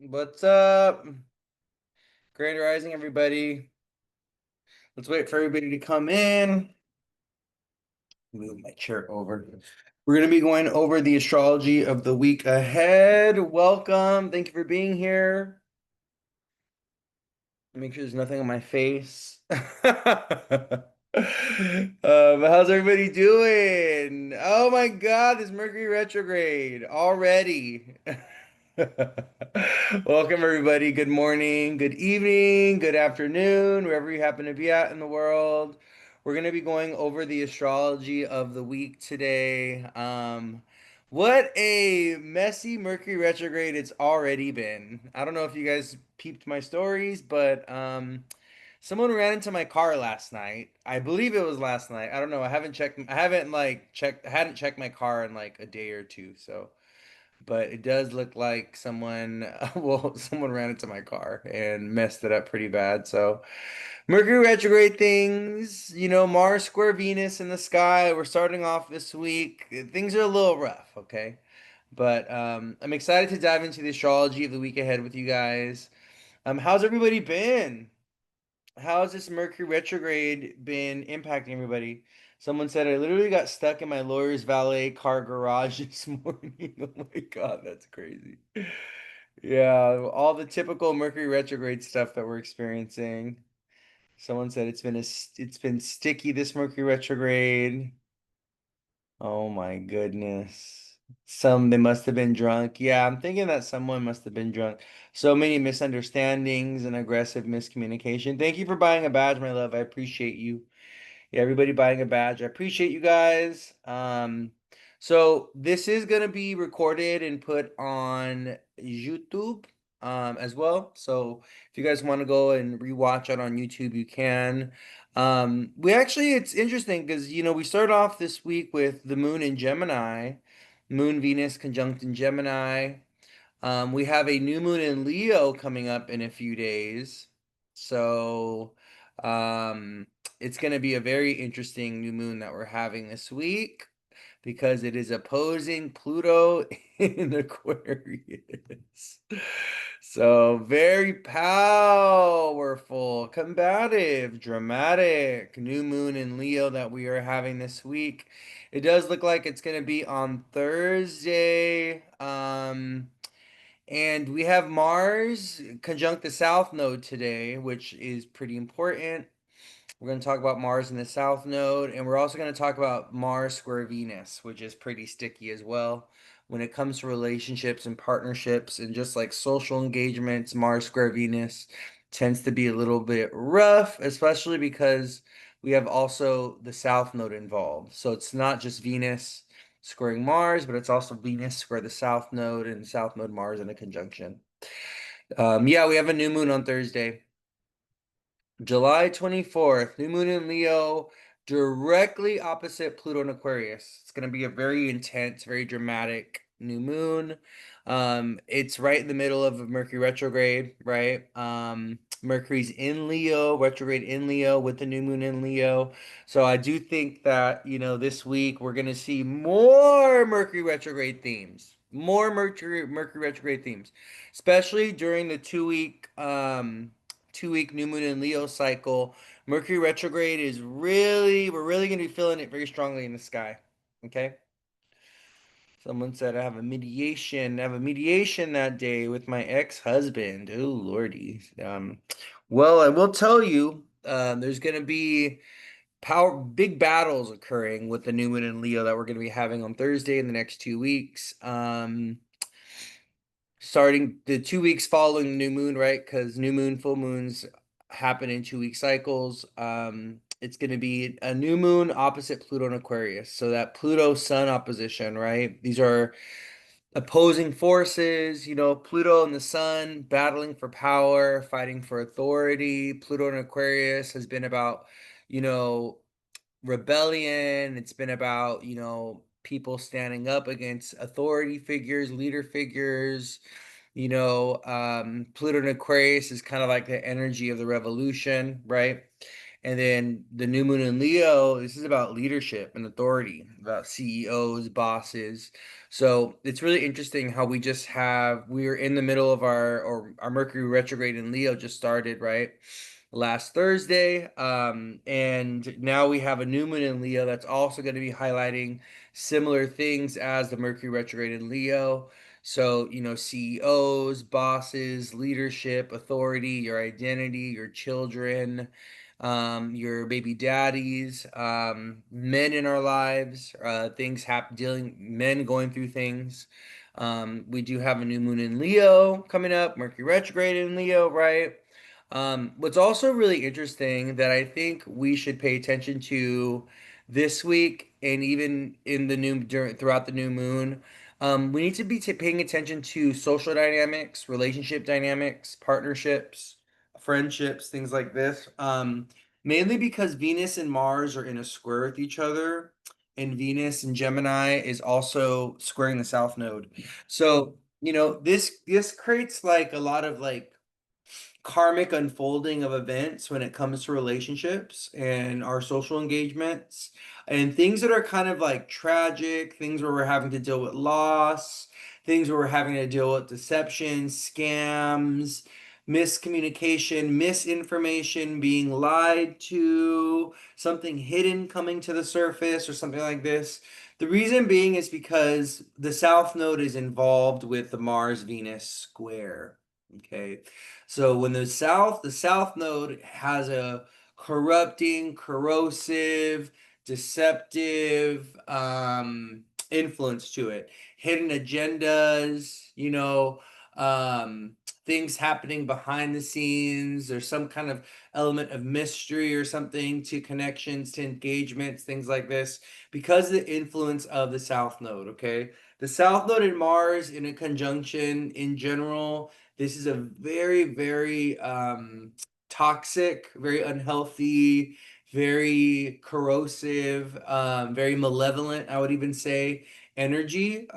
What's up? Grand Rising, everybody. Let's wait for everybody to come in. Move my chair over. We're going to be going over the astrology of the week ahead. Welcome. Thank you for being here. Make sure there's nothing on my face. How's everybody doing? Oh my God, this Mercury retrograde already. Welcome, everybody. Good morning, good evening, good afternoon, wherever you happen to be at in the world. We're going to be going over the astrology of the week today. What a messy Mercury retrograde it's already been. I don't know if you guys peeped my stories, but someone ran into my car last night. I believe it was last night. I don't know. I haven't checked. I haven't checked. I hadn't checked my car in like a day or two. So, but it does look like someone, well, someone ran into my car and messed it up pretty bad. So, Mercury retrograde things, Mars square Venus in the sky. We're starting off this week. Things are a little rough, okay? But I'm excited to dive into the astrology of the week ahead with you guys. How's everybody been? How's this Mercury retrograde been impacting everybody? Someone said I literally got stuck in my lawyer's valet car garage this morning. Oh my God, that's crazy. Yeah, all the typical Mercury retrograde stuff that we're experiencing. Someone said it's been sticky this Mercury retrograde. Oh my goodness. They must have been drunk. Yeah, I'm thinking that someone must have been drunk. So many misunderstandings and aggressive miscommunication. Thank you for buying a badge, my love. I appreciate you. Yeah, everybody buying a badge. I appreciate you guys. So this is gonna be recorded and put on YouTube as well. So if you guys want to go and rewatch it on YouTube, you can. It's interesting because we start off this week with the moon in Gemini, Moon Venus conjunct in Gemini. We have a new moon in Leo coming up in a few days. So, it's going to be a very interesting new moon that we're having this week because it is opposing Pluto in Aquarius. So, very powerful, combative, dramatic new moon in Leo that we are having this week. It does look like it's going to be on Thursday. And we have Mars conjunct the South Node today, which is pretty important. We're going to talk about Mars in the South Node, and we're also going to talk about Mars square Venus, which is pretty sticky as well. When it comes to relationships and partnerships and just like social engagements, Mars square Venus tends to be a little bit rough, especially because we have also the South Node involved. So it's not just Venus squaring Mars, but it's also Venus square the South Node and South Node Mars in a conjunction. Yeah, we have a new moon on Thursday. July 24th, new moon in Leo, directly opposite Pluto and Aquarius. It's going to be a very intense, very dramatic new moon. It's right in the middle of a Mercury retrograde, right? Mercury's in Leo, retrograde in Leo with the new moon in Leo. So I do think that, this week we're going to see more Mercury retrograde themes. More Mercury retrograde themes, especially during the 2-week new moon in Leo cycle. Mercury retrograde we're really going to be feeling it very strongly in the sky. Okay. Someone said I have a mediation. I have a mediation that day with my ex-husband. Oh, Lordy. Well, I will tell you, there's going to be big battles occurring with the new moon in Leo that we're going to be having on Thursday in the next 2 weeks. Starting the 2 weeks following the new moon, right? Because new moon, full moons happen in 2 week cycles. It's going to be a new moon opposite Pluto and Aquarius. So that Pluto Sun opposition, right? These are opposing forces, Pluto and the Sun battling for power, fighting for authority. Pluto and Aquarius has been about, you know, rebellion. It's been about, people standing up against authority figures, leader figures. Pluto and Aquarius is kind of like the energy of the revolution, right? And then the new moon in Leo, this is about leadership and authority, about CEOs, bosses. So it's really interesting how we're in the middle of our Mercury retrograde in Leo just started, right? Last Thursday. And now we have a new moon in Leo that's also going to be highlighting similar things as the Mercury retrograde in Leo. So, CEOs, bosses, leadership, authority, your identity, your children, your baby daddies, men in our lives, things happen, men going through things. We do have a new moon in Leo coming up, Mercury retrograde in Leo, right? What's also really interesting that I think we should pay attention to this week and even in throughout the new moon, we need to be paying attention to social dynamics, relationship dynamics, partnerships, friendships, things like this. Mainly because Venus and Mars are in a square with each other, and Venus and Gemini is also squaring the South Node. So, this creates like a lot of like karmic unfolding of events when it comes to relationships and our social engagements and things that are kind of like tragic, things where we're having to deal with loss, things where we're having to deal with deception, scams, miscommunication, misinformation, being lied to, something hidden coming to the surface or something like this. The reason being is because the South Node is involved with the Mars Venus square. Okay. So when the South Node has a corrupting, corrosive, deceptive influence to it, hidden agendas, um, things happening behind the scenes, or some kind of element of mystery or something to connections, to engagements, things like this, because of the influence of the South Node. Okay, the South Node and Mars in a conjunction in general, this is a very, very toxic, very unhealthy, very corrosive, very malevolent, I would even say, energy.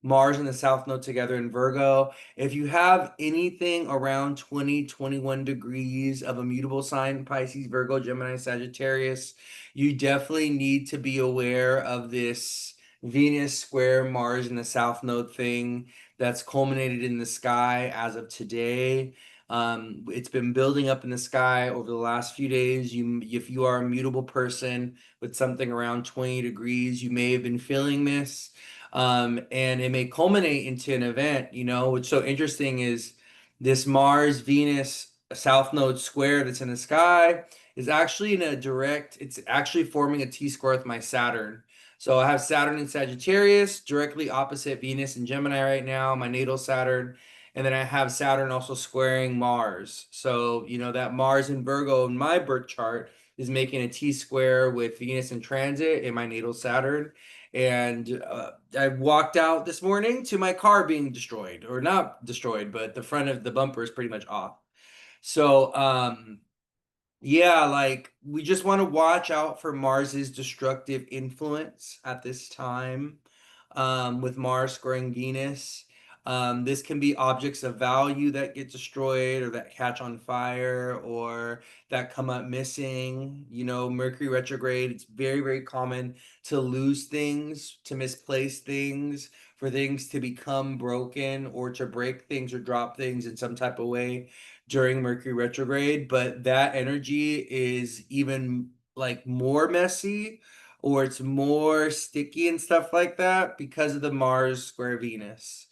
Mars and the South Node together in Virgo. If you have anything around 20, 21 degrees of a mutable sign, Pisces, Virgo, Gemini, Sagittarius, you definitely need to be aware of this Venus square Mars in the South Node thing that's culminated in the sky as of today. It's been building up in the sky over the last few days. If you are a mutable person with something around 20 degrees, you may have been feeling this. And it may culminate into an event, what's so interesting is this Mars Venus South Node square that's in the sky is actually it's actually forming a T square with my Saturn. So I have Saturn in Sagittarius, directly opposite Venus and Gemini right now, my natal Saturn. And then I have Saturn also squaring Mars. So, that Mars in Virgo in my birth chart is making a T square with Venus in transit in my natal Saturn. And I walked out this morning to my car being destroyed, or not destroyed, but the front of the bumper is pretty much off. So, yeah, like we just want to watch out for Mars's destructive influence at this time. With Mars squaring Venus. This can be objects of value that get destroyed or that catch on fire or that come up missing. Mercury retrograde, it's very, very common to lose things, to misplace things, for things to become broken or to break things or drop things in some type of way during Mercury retrograde. But that energy is even like more messy, or it's more sticky and stuff like that because of the Mars square Venus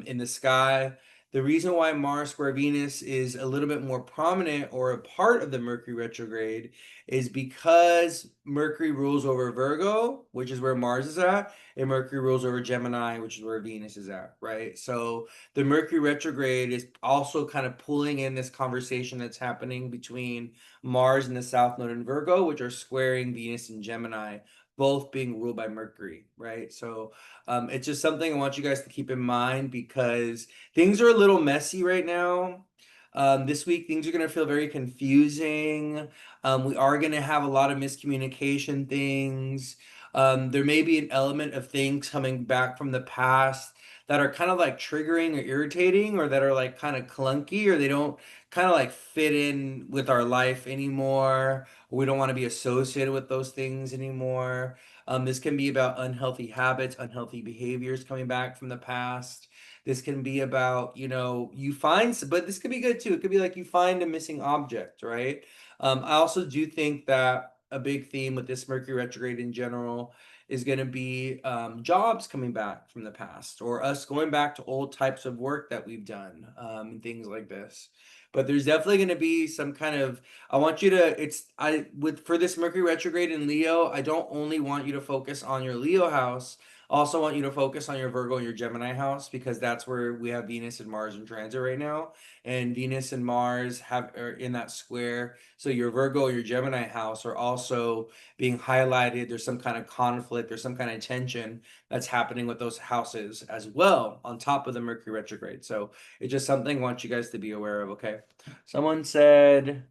in the sky. The reason why Mars square Venus is a little bit more prominent or a part of the Mercury retrograde is because Mercury rules over Virgo, which is where Mars is at, and Mercury rules over Gemini, which is where Venus is at, right? So the Mercury retrograde is also kind of pulling in this conversation that's happening between Mars and the South Node in Virgo, which are squaring Venus and Gemini, both being ruled by Mercury, right? So it's just something I want you guys to keep in mind because things are a little messy right now. This week, things are going to feel very confusing. We are going to have a lot of miscommunication things. There may be an element of things coming back from the past that are kind of like triggering or irritating, or that are like kind of clunky, or they don't kind of like fit in with our life anymore. We don't want to be associated with those things anymore. This can be about unhealthy habits, unhealthy behaviors coming back from the past. This can be about, but this could be good too. It could be like you find a missing object, right? I also do think that a big theme with this Mercury retrograde in general is going to be jobs coming back from the past, or us going back to old types of work that we've done, and things like this. But there's definitely going to be some kind of, I want you to, for this Mercury retrograde in Leo, I don't only want you to focus on your Leo house. I also want you to focus on your Virgo and your Gemini house, because that's where we have Venus and Mars in transit right now. And Venus and Mars are in that square. So your Virgo or your Gemini house are also being highlighted. There's some kind of conflict, there's some kind of tension that's happening with those houses as well, on top of the Mercury retrograde. So it's just something I want you guys to be aware of, okay? Someone said,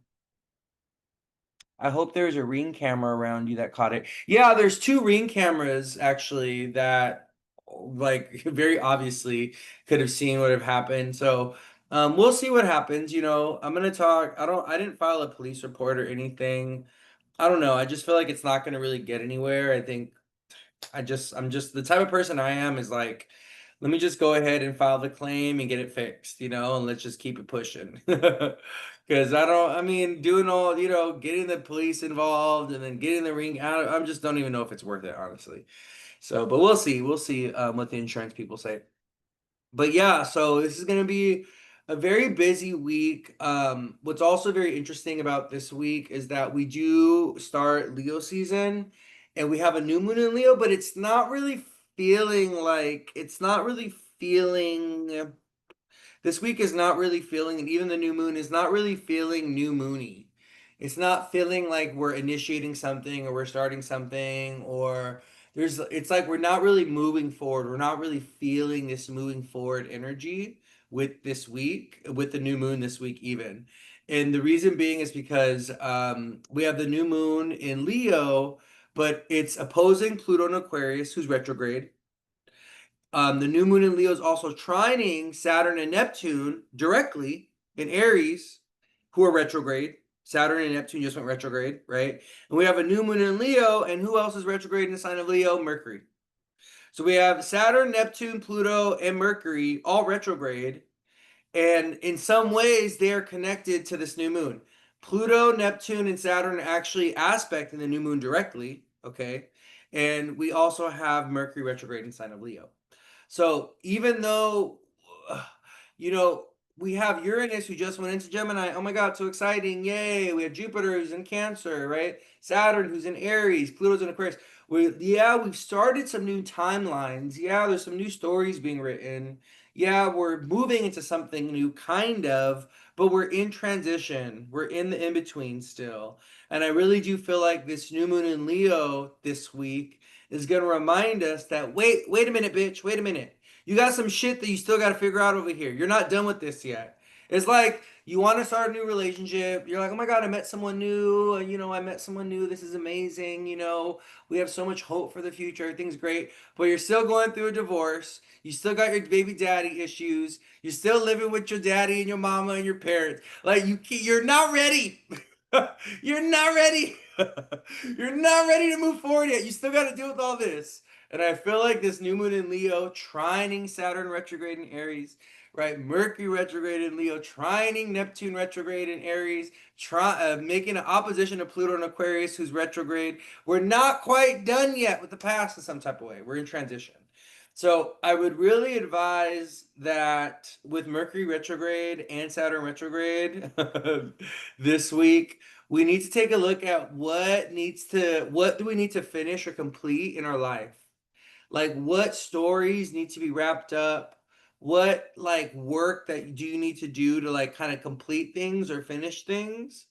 I hope there's a Ring camera around you that caught it. Yeah, there's two Ring cameras actually that, like, very obviously could have seen what have happened. So we'll see what happens. I'm gonna talk. I didn't file a police report or anything. I don't know. I just feel like it's not gonna really get anywhere. I think I'm just the type of person I am is like, let me just go ahead and file the claim and get it fixed, and let's just keep it pushing. Because I mean, doing all, getting the police involved and then getting the ring out, I just don't even know if it's worth it, honestly. So, but we'll see. We'll see what the insurance people say. But yeah, so this is going to be a very busy week. What's also very interesting about this week is that we do start Leo season, and we have a new moon in Leo, but it's not really feeling this week is not really feeling, and even the new moon is not really feeling new moony. It's not feeling like we're initiating something or we're starting something, or it's like we're not really moving forward. We're not really feeling this moving forward energy with this week, with the new moon this week, even. And the reason being is because we have the new moon in Leo, but it's opposing Pluto and Aquarius, who's retrograde. The new moon in Leo is also trining Saturn and Neptune directly in Aries, who are retrograde. Saturn and Neptune just went retrograde, right? And we have a new moon in Leo, and who else is retrograde in the sign of Leo? Mercury. So we have Saturn, Neptune, Pluto, and Mercury all retrograde. And in some ways, they are connected to this new moon. Pluto, Neptune, and Saturn are actually aspecting the new moon directly, okay? And we also have Mercury retrograde in sign of Leo. So even though, uh, you know, we have Uranus who just went into Gemini. Oh my God, so exciting. Yay. We have Jupiter who's in Cancer, right? Saturn who's in Aries, Pluto's in Aquarius. We've started some new timelines. Yeah, there's some new stories being written. Yeah, we're moving into something new, kind of, but we're in transition. We're in the in-between still. And I really do feel like this new moon in Leo this week is going to remind us that, wait a minute, bitch, wait a minute. You got some shit that you still got to figure out over here. You're not done with this yet. It's like you want to start a new relationship. You're like, oh my God, I met someone new. I met someone new. This is amazing. We have so much hope for the future. Everything's great. But you're still going through a divorce. You still got your baby daddy issues. You're still living with your daddy and your mama and your parents. Like you're not ready. You're not ready. You're not ready to move forward yet. You still got to deal with all this. And I feel like this new moon in Leo, trining Saturn retrograde in Aries, right? Mercury retrograde in Leo, trining Neptune retrograde in Aries, making an opposition to Pluto and Aquarius, who's retrograde. We're not quite done yet with the past in some type of way. We're in transition. So I would really advise that with Mercury retrograde and Saturn retrograde this week, we need to take a look at what do we need to finish or complete in our life? Like what stories need to be wrapped up? What like work that do you need to do to like kind of complete things or finish things?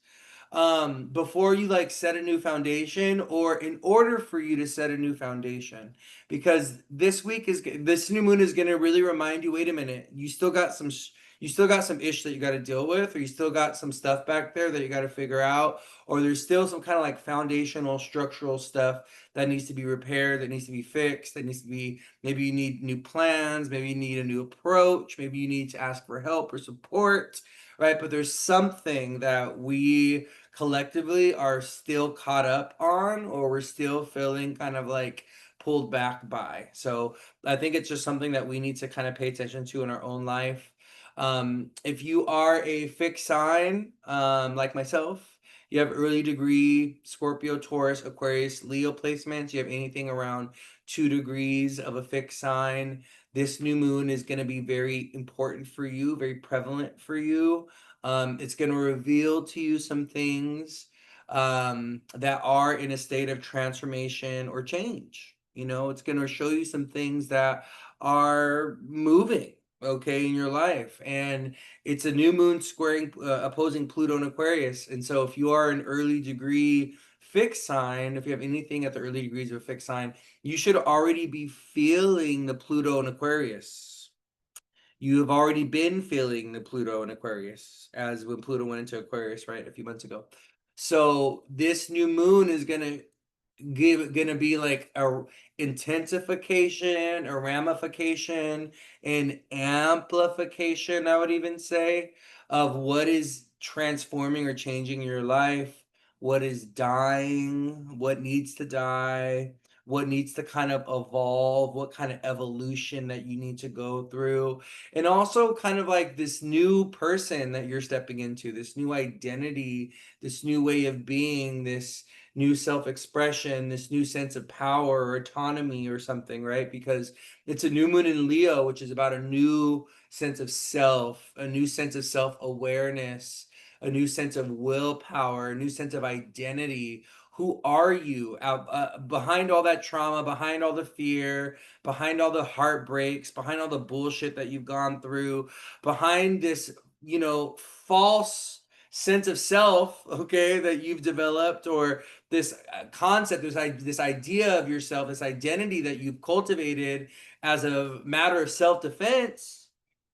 Before you like set a new foundation, or in order for you to set a new foundation, because this new moon is going to really remind you, wait a minute, you still got some ish that you got to deal with, or you still got some stuff back there that you got to figure out, or there's still some kind of like foundational structural stuff that needs to be repaired, that needs to be fixed, that needs to be, maybe you need new plans, maybe you need a new approach, maybe you need to ask for help or support, right? But there's something that we collectively are still caught up on, or we're still feeling kind of like pulled back by. So I think it's just something that we need to kind of pay attention to in our own life. If you are a fixed sign, like myself, you have early degree Scorpio, Taurus, Aquarius, Leo placements, you have anything around 2 degrees of a fixed sign, this new moon is going to be very important for you, very prevalent for you. It's going to reveal to you some things that are in a state of transformation or change. You know, it's going to show you some things that are moving, okay, in your life. And it's a new moon squaring, opposing Pluto and Aquarius. And so if you are an early degree fixed sign, if you have anything at the early degrees of a fixed sign, you should already be feeling the Pluto and Aquarius. You have already been feeling the Pluto and Aquarius as when Pluto went into Aquarius, right, a few months ago. So this new moon is gonna be like a intensification, a ramification, an amplification, I would even say, of what is transforming or changing your life, what is dying, what needs to die, what needs to kind of evolve, what kind of evolution that you need to go through, and also kind of like this new person that you're stepping into, this new identity, this new way of being, this new self-expression, this new sense of power or autonomy or something, right? Because it's a new moon in Leo, which is about a new sense of self, a new sense of self-awareness, a new sense of willpower, a new sense of identity. Who are you out behind all that trauma, behind all the fear, behind all the heartbreaks, behind all the bullshit that you've gone through, behind this, false sense of self, okay, that you've developed, or this concept, this idea of yourself, this identity that you've cultivated as a matter of self-defense,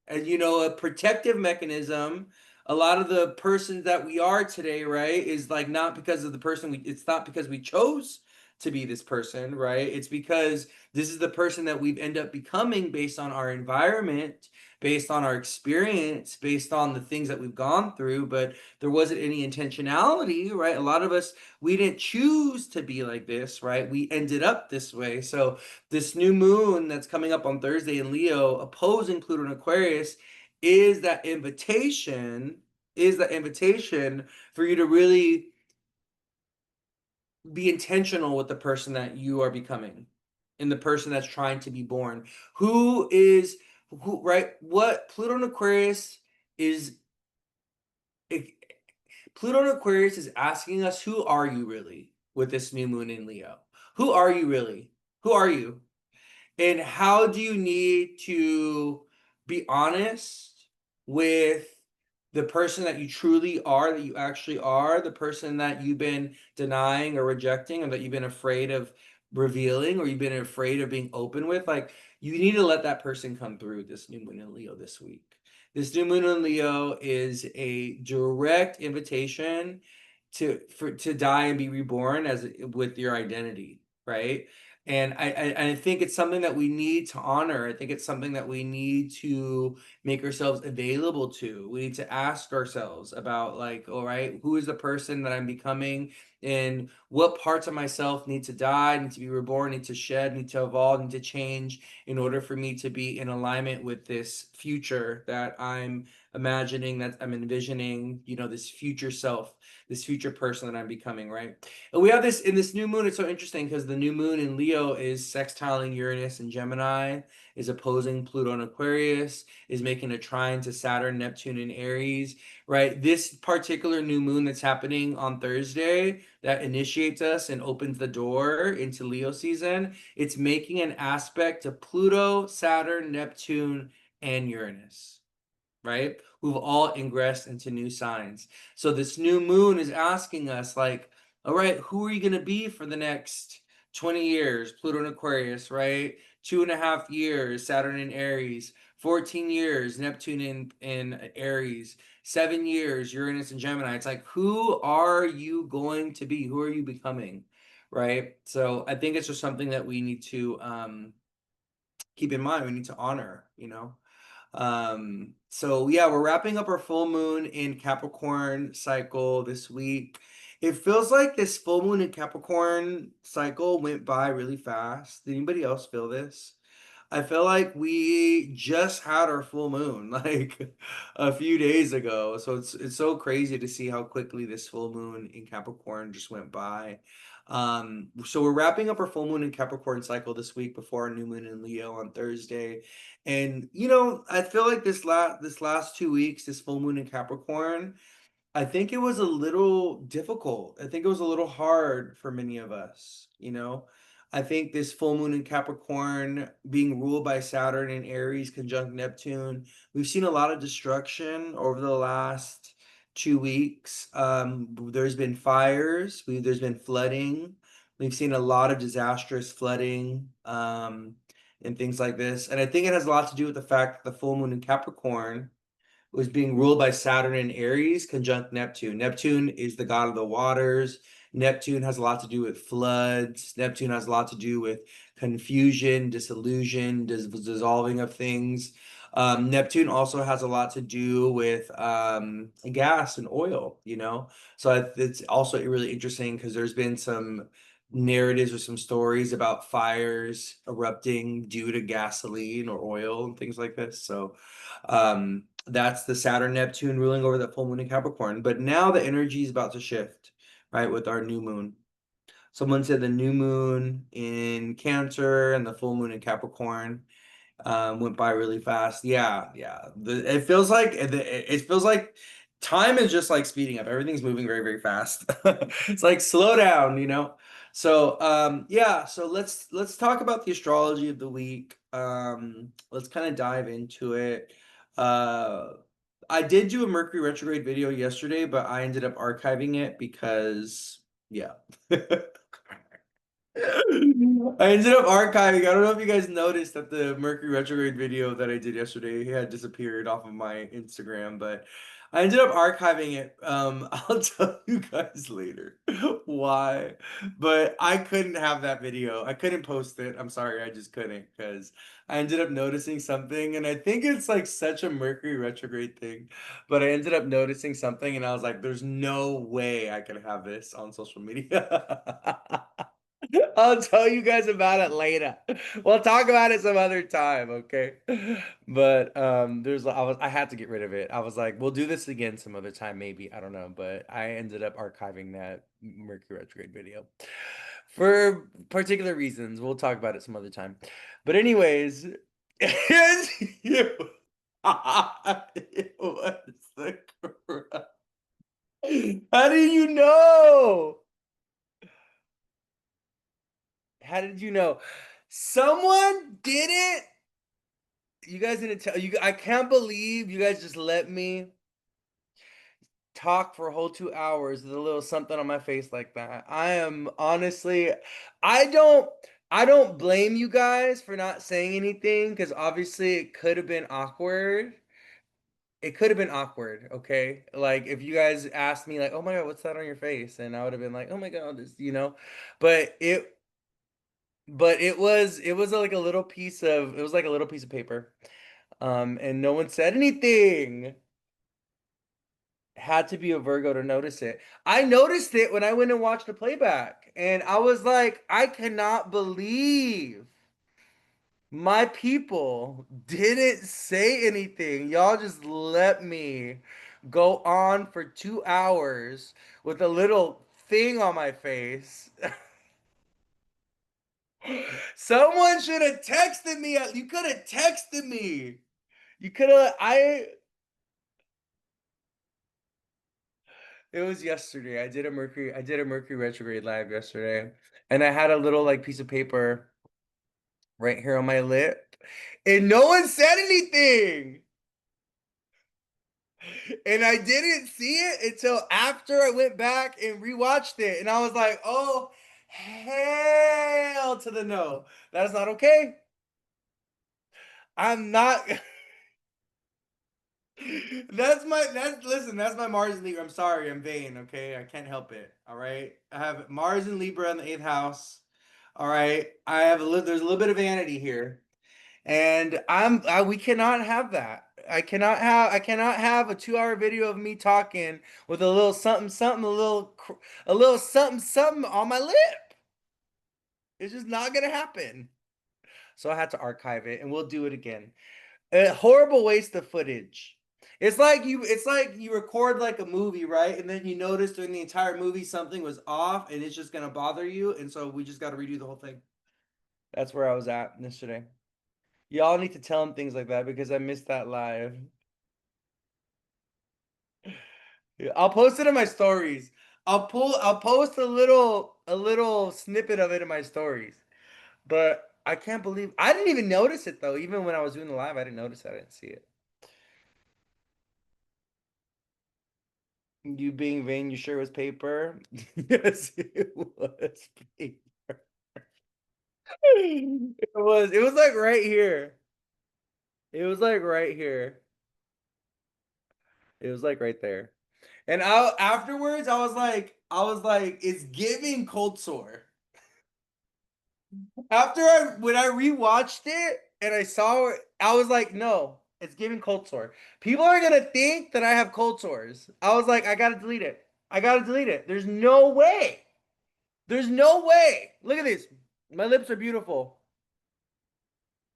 and a protective mechanism. A lot of the person that we are today, right, is like not because of the person it's not because we chose to be this person, right? It's because this is the person that we've end up becoming based on our environment, based on our experience, based on the things that we've gone through, but there wasn't any intentionality, right? A lot of us, we didn't choose to be like this, right? We ended up this way. So this new moon that's coming up on Thursday in Leo, opposing Pluto and Aquarius, is that invitation, for you to really be intentional with the person that you are becoming and the person that's trying to be born. Right? What Pluto and Aquarius is, Pluto and Aquarius is asking us, who are you really with this new moon in Leo? Who are you really? Who are you? And how do you need to be honest with the person that you truly are, that you actually are, the person that you've been denying or rejecting, or that you've been afraid of revealing, or you've been afraid of being open with? Like, you need to let that person come through this new moon in Leo this week. This new moon in Leo is a direct invitation to die and be reborn with your identity, right? And I think it's something that we need to honor. I think it's something that we need to make ourselves available to. We need to ask ourselves about, like, all right, who is the person that I'm becoming, and what parts of myself need to die, need to be reborn, need to shed, need to evolve, need to change in order for me to be in alignment with this future that I'm imagining, that I'm envisioning, this future self, this future person that I'm becoming, right? And we have this in this new moon. It's so interesting because the new moon in Leo is sextiling Uranus and Gemini, is opposing Pluto and Aquarius, is making a trine to Saturn, Neptune, and Aries, right? This particular new moon that's happening on Thursday that initiates us and opens the door into Leo season, it's making an aspect to Pluto, Saturn, Neptune, and Uranus, right? Who've all ingressed into new signs. So this new moon is asking us, like, all right, who are you going to be for the next 20 years? Pluto and Aquarius, right? 2.5 years, Saturn in Aries. 14 years, Neptune in Aries. 7 years, Uranus and Gemini. It's like, who are you going to be? Who are you becoming? Right? So I think it's just something that we need to keep in mind. We need to honor, So yeah, we're wrapping up our full moon in Capricorn cycle this week. It feels like this full moon in Capricorn cycle went by really fast. Did anybody else feel this? I feel like we just had our full moon like a few days ago. So it's so crazy to see how quickly this full moon in Capricorn just went by. So we're wrapping up our full moon in Capricorn cycle this week before our new moon in Leo on Thursday. And I feel like this last 2 weeks, this full moon in Capricorn, I think it was a little difficult. I think it was a little hard for many of us. I think this full moon in Capricorn being ruled by Saturn and Aries conjunct Neptune, we've seen a lot of destruction over the last 2 weeks. There's been fires, there's been flooding. We've seen a lot of disastrous flooding, and things like this. And I think it has a lot to do with the fact that the full moon in Capricorn was being ruled by Saturn and Aries conjunct Neptune. Neptune is the god of the waters. Neptune has a lot to do with floods. Neptune has a lot to do with confusion, disillusion, dissolving of things. Neptune also has a lot to do with gas and oil. So it's also really interesting because there's been some narratives or some stories about fires erupting due to gasoline or oil and things like this. So that's the Saturn Neptune ruling over the full moon in Capricorn. But now the energy is about to shift, right, with our new moon. Someone said the new moon in Cancer and the full moon in Capricorn went by really fast. Yeah, yeah. It feels like time is just like speeding up. Everything's moving very, very fast. It's like slow down. So yeah, so let's talk about the astrology of the week. Let's kind of dive into it. Uh I did do a Mercury retrograde video yesterday, but I ended up archiving it because yeah. I ended up archiving. I don't know if you guys noticed that the Mercury retrograde video that I did yesterday had disappeared off of my Instagram, but I ended up archiving it. I'll tell you guys later why, but I couldn't have that video. I couldn't post it. I'm sorry, I just couldn't because I ended up noticing something, and I think it's like such a Mercury retrograde thing, but I ended up noticing something, and I was like, "There's no way I could have this on social media." I'll tell you guys about it later. We'll talk about it some other time, okay? But I had to get rid of it. I was like, we'll do this again some other time, maybe. I don't know, but I ended up archiving that Mercury retrograde video for particular reasons. We'll talk about it some other time. But anyways, it's you. It was the crap. How did you know? How did you know? Someone did it. You guys didn't tell you. I can't believe you guys just let me talk for a whole 2 hours with a little something on my face like that. I am honestly, I don't, I don't blame you guys for not saying anything because obviously it could have been awkward. It could have been awkward, okay? Like if you guys asked me, like, "Oh my God, what's that on your face?" and I would have been like, "Oh my God, this." But it was like a little piece of it was like a little piece of paper. And no one said anything. Had to be a Virgo to notice it. I noticed it when I went and watched the playback, and I was like, I cannot believe my people didn't say anything. Y'all just let me go on for 2 hours with a little thing on my face. Someone should have texted me. You could have texted me. You could have. It was yesterday. I did a Mercury retrograde live yesterday. And I had a little like piece of paper right here on my lip. And no one said anything. And I didn't see it until after I went back and rewatched it. And I was like, oh, hell to the no. That is not okay. I'm not. That's my Mars and Libra. I'm sorry, I'm vain, okay? I can't help it. All right. I have Mars and Libra in the eighth house. All right. There's a little bit of vanity here. And we cannot have that. I cannot have a 2 hour video of me talking with a little something something, a little something something on my lip. It's just not gonna happen. So I had to archive it, and we'll do it again. A horrible waste of footage. It's like you record like a movie, right? And then you notice during the entire movie something was off, and it's just gonna bother you, and so we just got to redo the whole thing. That's where I was at yesterday. Y'all need to tell him things like that because I missed that live. Yeah, I'll post it in my stories. I'll post a little snippet of it in my stories. But I can't believe I didn't even notice it though. Even when I was doing the live, I didn't notice it. I didn't see it. You being vain, you sure it was paper? Yes, it was paper. It was like right here. It was like right here. It was like right there. And I afterwards I was like, it's giving cold sore. When I rewatched it and I saw it, I was like, no, it's giving cold sore. People are gonna think that I have cold sores. I was like, I gotta delete it. I gotta delete it. There's no way. There's no way. Look at this. My lips are beautiful.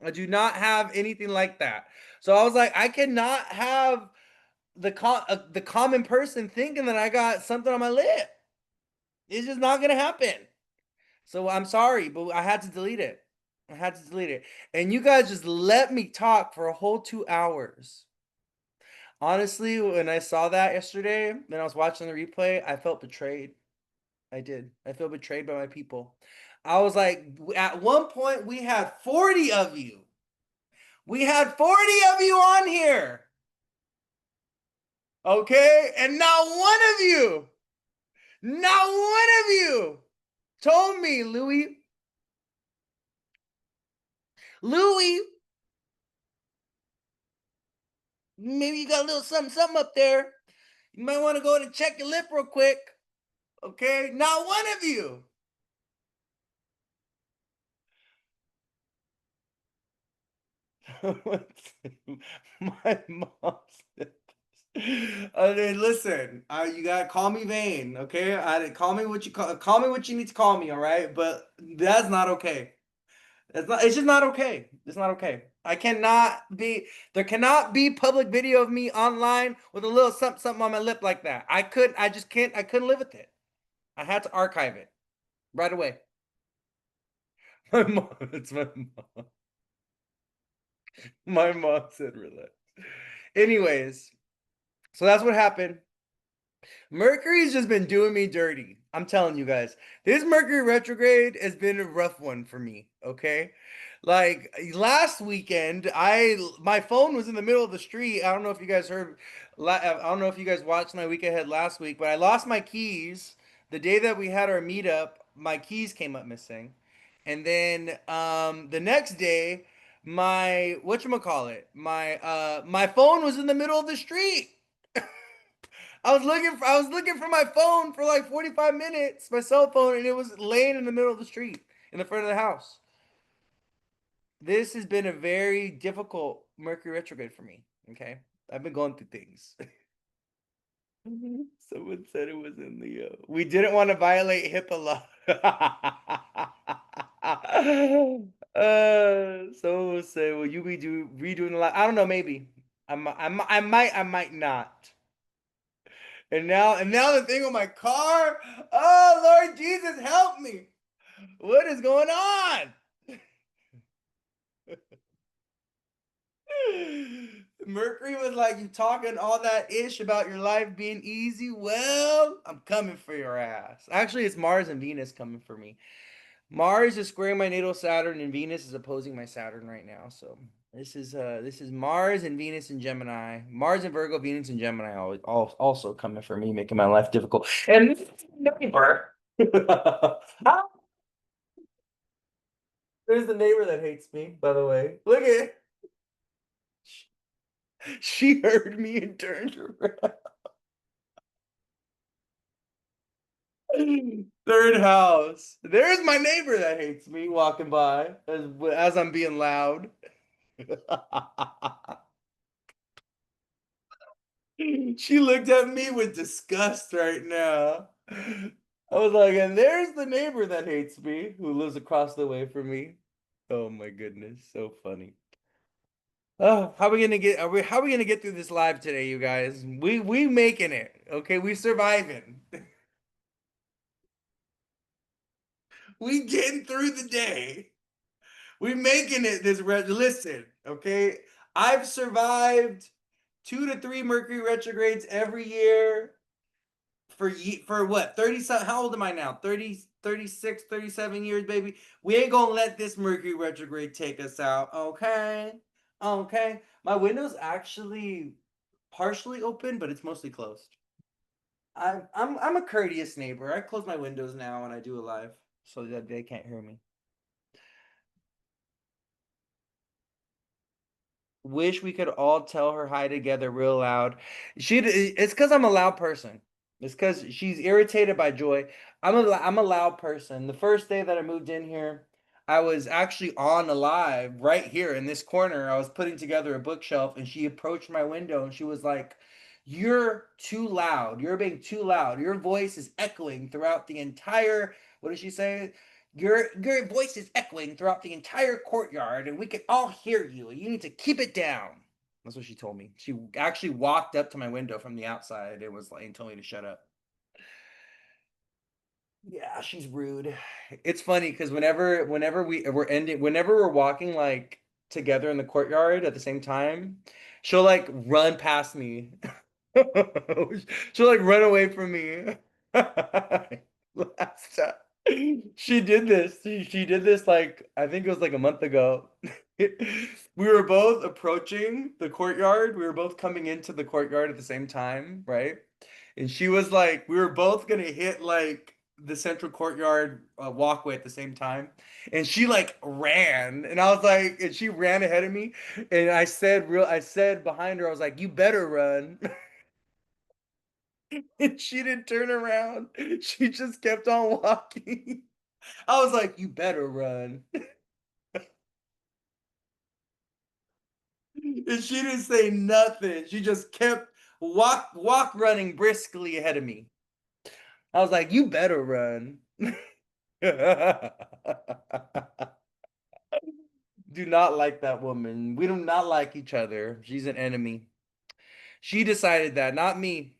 I do not have anything like that. So I was like, I cannot have the common person thinking that I got something on my lip. It's just not gonna happen. So I'm sorry, but I had to delete it. I had to delete it. And you guys just let me talk for a whole 2 hours. Honestly, when I saw that yesterday, when I was watching the replay, I felt betrayed. I did. I feel betrayed by my people. I was like, at one point, we had 40 of you. We had 40 of you on here. Okay? And not one of you told me, Louie, maybe you got a little something, something up there. You might want to go and check your lip real quick. Okay? Not one of you. My mom said this. I mean, listen, you gotta call me vain, okay? Call me what call me what you need to call me, all right? But that's not okay. It's just not okay. It's not okay. There cannot be public video of me online with a little something something on my lip like that. I just can't, I couldn't live with it. I had to archive it right away. My mom, it's my mom. My mom said relax. Anyways, so that's what happened. Mercury's just been doing me dirty. I'm telling you guys, this Mercury retrograde has been a rough one for me. Okay, like last weekend, my phone was in the middle of the street. I don't know if you guys heard. I don't know if you guys watched my week ahead last week, but I lost my keys the day that we had our meetup. My keys came up missing, and then the next day, my whatchamacallit, my phone was in the middle of the street. I was looking for my phone for like 45 minutes, my cell phone, and it was laying in the middle of the street in the front of the house. This has been a very difficult Mercury retrograde for me. Okay. I've been going through things. Someone said it was in Leo. We didn't want to violate HIPAA law. Someone will say, "Will you be redoing the live?" I don't know. Maybe I might not. And now the thing with my car. Oh Lord Jesus, help me! What is going on? Mercury was like, you talking all that ish about your life being easy. Well, I'm coming for your ass. Actually, it's Mars and Venus coming for me. Mars is squaring my natal Saturn, and Venus is opposing my Saturn right now. So this is Mars and Venus and Gemini. Mars and Virgo, Venus and Gemini also coming for me, making my life difficult. And this is the neighbor. There's the neighbor that hates me, by the way. Look at it. She heard me and turned around. Third house. There's my neighbor that hates me walking by as I'm being loud. She looked at me with disgust right now. I was like, and there's the neighbor that hates me, who lives across the way from me. Oh my goodness, so funny. Oh, how are we gonna get how are we gonna get through this live today, you guys? We making it. Okay, we surviving. We getting through the day. We making it listen, okay? I've survived 2 to 3 Mercury retrogrades every year for what? 30 something, how old am I now? 30, 36, 37 years, baby. We ain't gonna let this Mercury retrograde take us out, okay? Okay. My window's actually partially open, but it's mostly closed. I'm a courteous neighbor. I close my windows now when I do a live so that they can't hear me. Wish we could all tell her hi together real loud. It's because I'm a loud person. It's because she's irritated by joy. I'm a loud person. The first day that I moved in here, I was actually on a live right here in this corner. I was putting together a bookshelf and she approached my window and she was like, "You're too loud. You're being too loud. Your voice is echoing throughout the entire," what did she say? Your voice is echoing throughout the entire courtyard, and we can all hear you. You need to keep it down. That's what she told me. She actually walked up to my window from the outside. It was like and told me to shut up. Yeah, she's rude. It's funny because whenever we're walking like together in the courtyard at the same time, she'll like run past me. She'll like run away from me. Last time she did this. She did this like I think it was like a month ago. We were both approaching the courtyard. We were both coming into the courtyard at the same time, right? And she was like, we were both gonna hit like the central courtyard walkway at the same time. And she like ran, and I was like, and she ran ahead of me, and I said behind her, I was like, you better run. And she didn't turn around. She just kept on walking. I was like, you better run. And she didn't say nothing. She just kept walk running briskly ahead of me. I was like, you better run. Do not like that woman. We do not like each other. She's an enemy. She decided that, not me.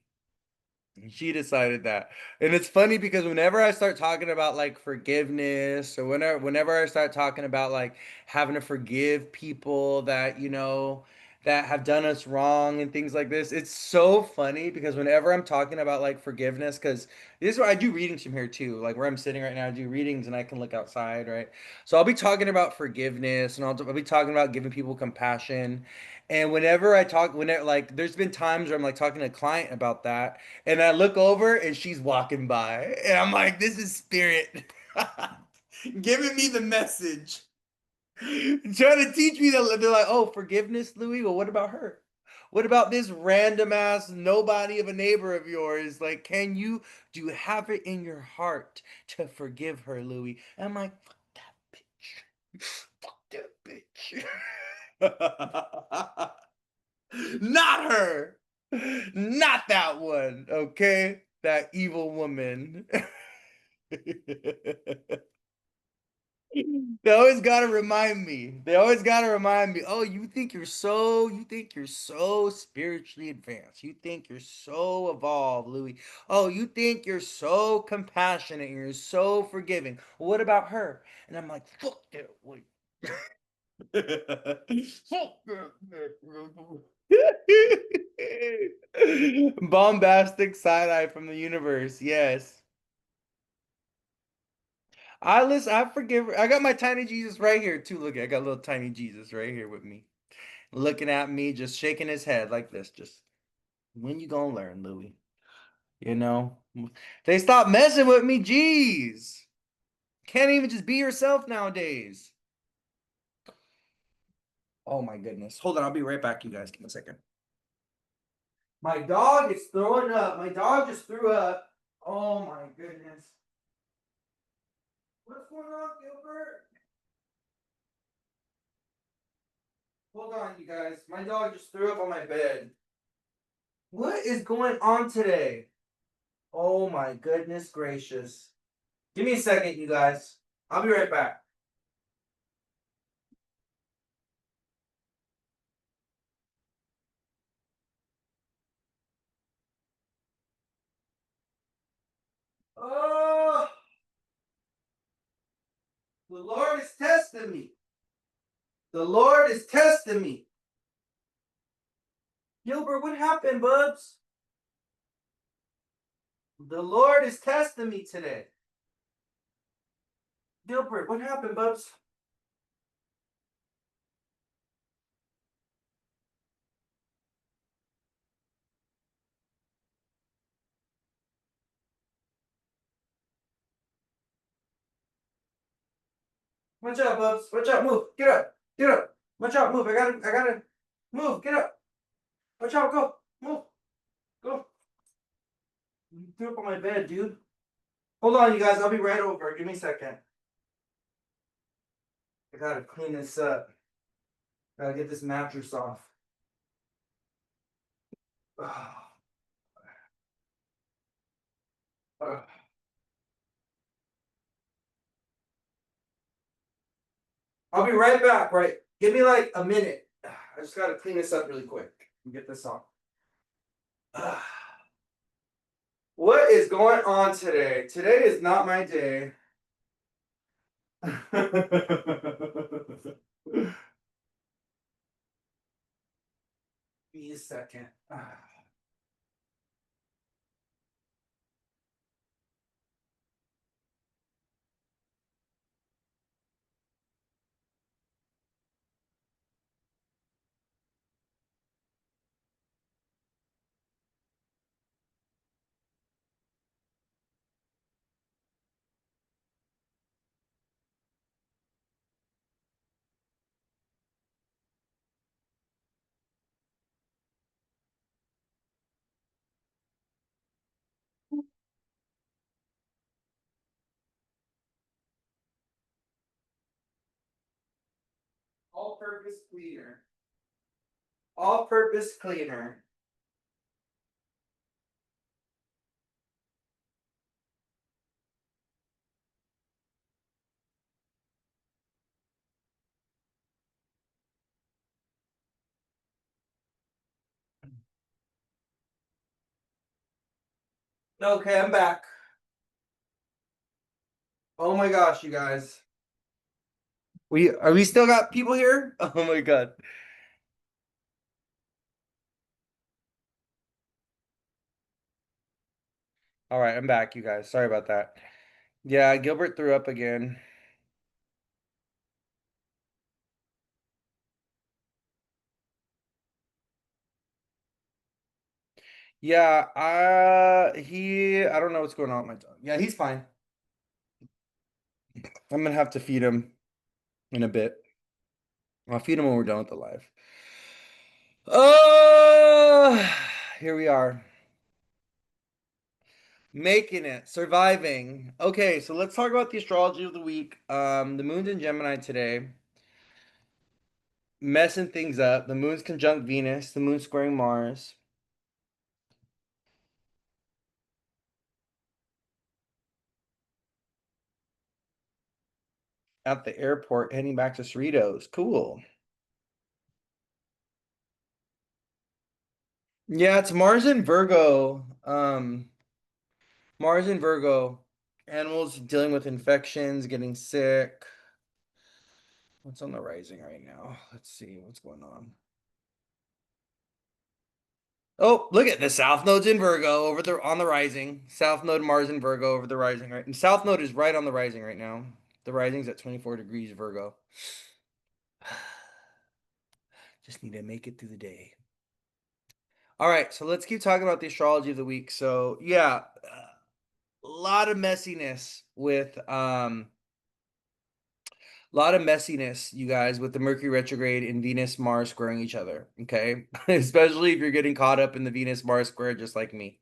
She decided that. And it's funny because whenever I start talking about like forgiveness or whenever I start talking about like having to forgive people that, that have done us wrong and things like this, it's so funny because whenever I'm talking about like forgiveness, because this is where I do readings from here too, like where I'm sitting right now, I do readings and I can look outside, right? So I'll be talking about forgiveness and I'll be talking about giving people compassion. And whenever like there's been times where I'm like talking to a client about that and I look over and she's walking by. And I'm like, this is spirit giving me the message. Trying to teach me that they're like, oh, forgiveness, Louie. Well, what about her? What about this random ass nobody of a neighbor of yours? Like, do you have it in your heart to forgive her, Louie? And I'm like, fuck that bitch. Fuck that bitch. Not her. Not that one. Okay? That evil woman. They always gotta remind me. They always gotta remind me. Oh, you think you're so spiritually advanced. You think you're so evolved, Louis. Oh, you think you're so compassionate and you're so forgiving. Well, what about her? And I'm like, fuck that. Wait. Bombastic side eye from the universe. Yes. I forgive her. I got my tiny Jesus right here too. Look, I got little tiny Jesus right here with me. Looking at me, just shaking his head like this. Just when you gonna learn, Louis? You know? They stop messing with me, jeez. Can't even just be yourself nowadays. Oh my goodness. Hold on, I'll be right back, you guys. Give me a second. My dog is throwing up. My dog just threw up. Oh my goodness. What's going on, Gilbert? Hold on, you guys. My dog just threw up on my bed. What is going on today? Oh my goodness gracious. Give me a second, you guys. I'll be right back. Oh, the Lord is testing me. The Lord is testing me. Gilbert, what happened, Bubs? The Lord is testing me today. Gilbert, what happened, Bubs? Watch out, Bubs. Watch out, move. Get up. Get up. Watch out, move. I gotta move. Get up. Watch out, go. Move. Go. You threw up on my bed, dude. Hold on, you guys. I'll be right over. Give me a second. I gotta clean this up. Gotta get this mattress off. I'll be right back, right? Give me like a minute. I just gotta clean this up really quick and get this off. What is going on today? Today is not my day. Give me a second. All-purpose cleaner. All-purpose cleaner. Okay, I'm back. Oh my gosh, you guys. We still got people here? Oh my god. All right, I'm back, you guys. Sorry about that. Yeah, Gilbert threw up again. Yeah, I don't know what's going on with my dog. Yeah, he's fine. I'm gonna have to feed him in a bit. I'll feed him when we're done with the live. Oh, here we are. Making it, surviving. Okay, so let's talk about the astrology of the week. The moon's in Gemini today, messing things up. The moon's conjunct Venus, the moon's squaring Mars. At the airport, heading back to Cerritos. Cool. Yeah, it's Mars in Virgo. Mars in Virgo. Animals dealing with infections, getting sick. What's on the rising right now? Let's see what's going on. Oh, look at the South Node's in Virgo over the on the rising. South Node Mars in Virgo over the rising, right? And South Node is right on the rising right now. The rising's at 24 degrees Virgo. Just need to make it through the day. All right, so let's keep talking about the astrology of the week. So, yeah, a lot of messiness with a lot of messiness, you guys, with the Mercury retrograde and Venus Mars squaring each other. Okay, especially if you're getting caught up in the Venus Mars square, just like me.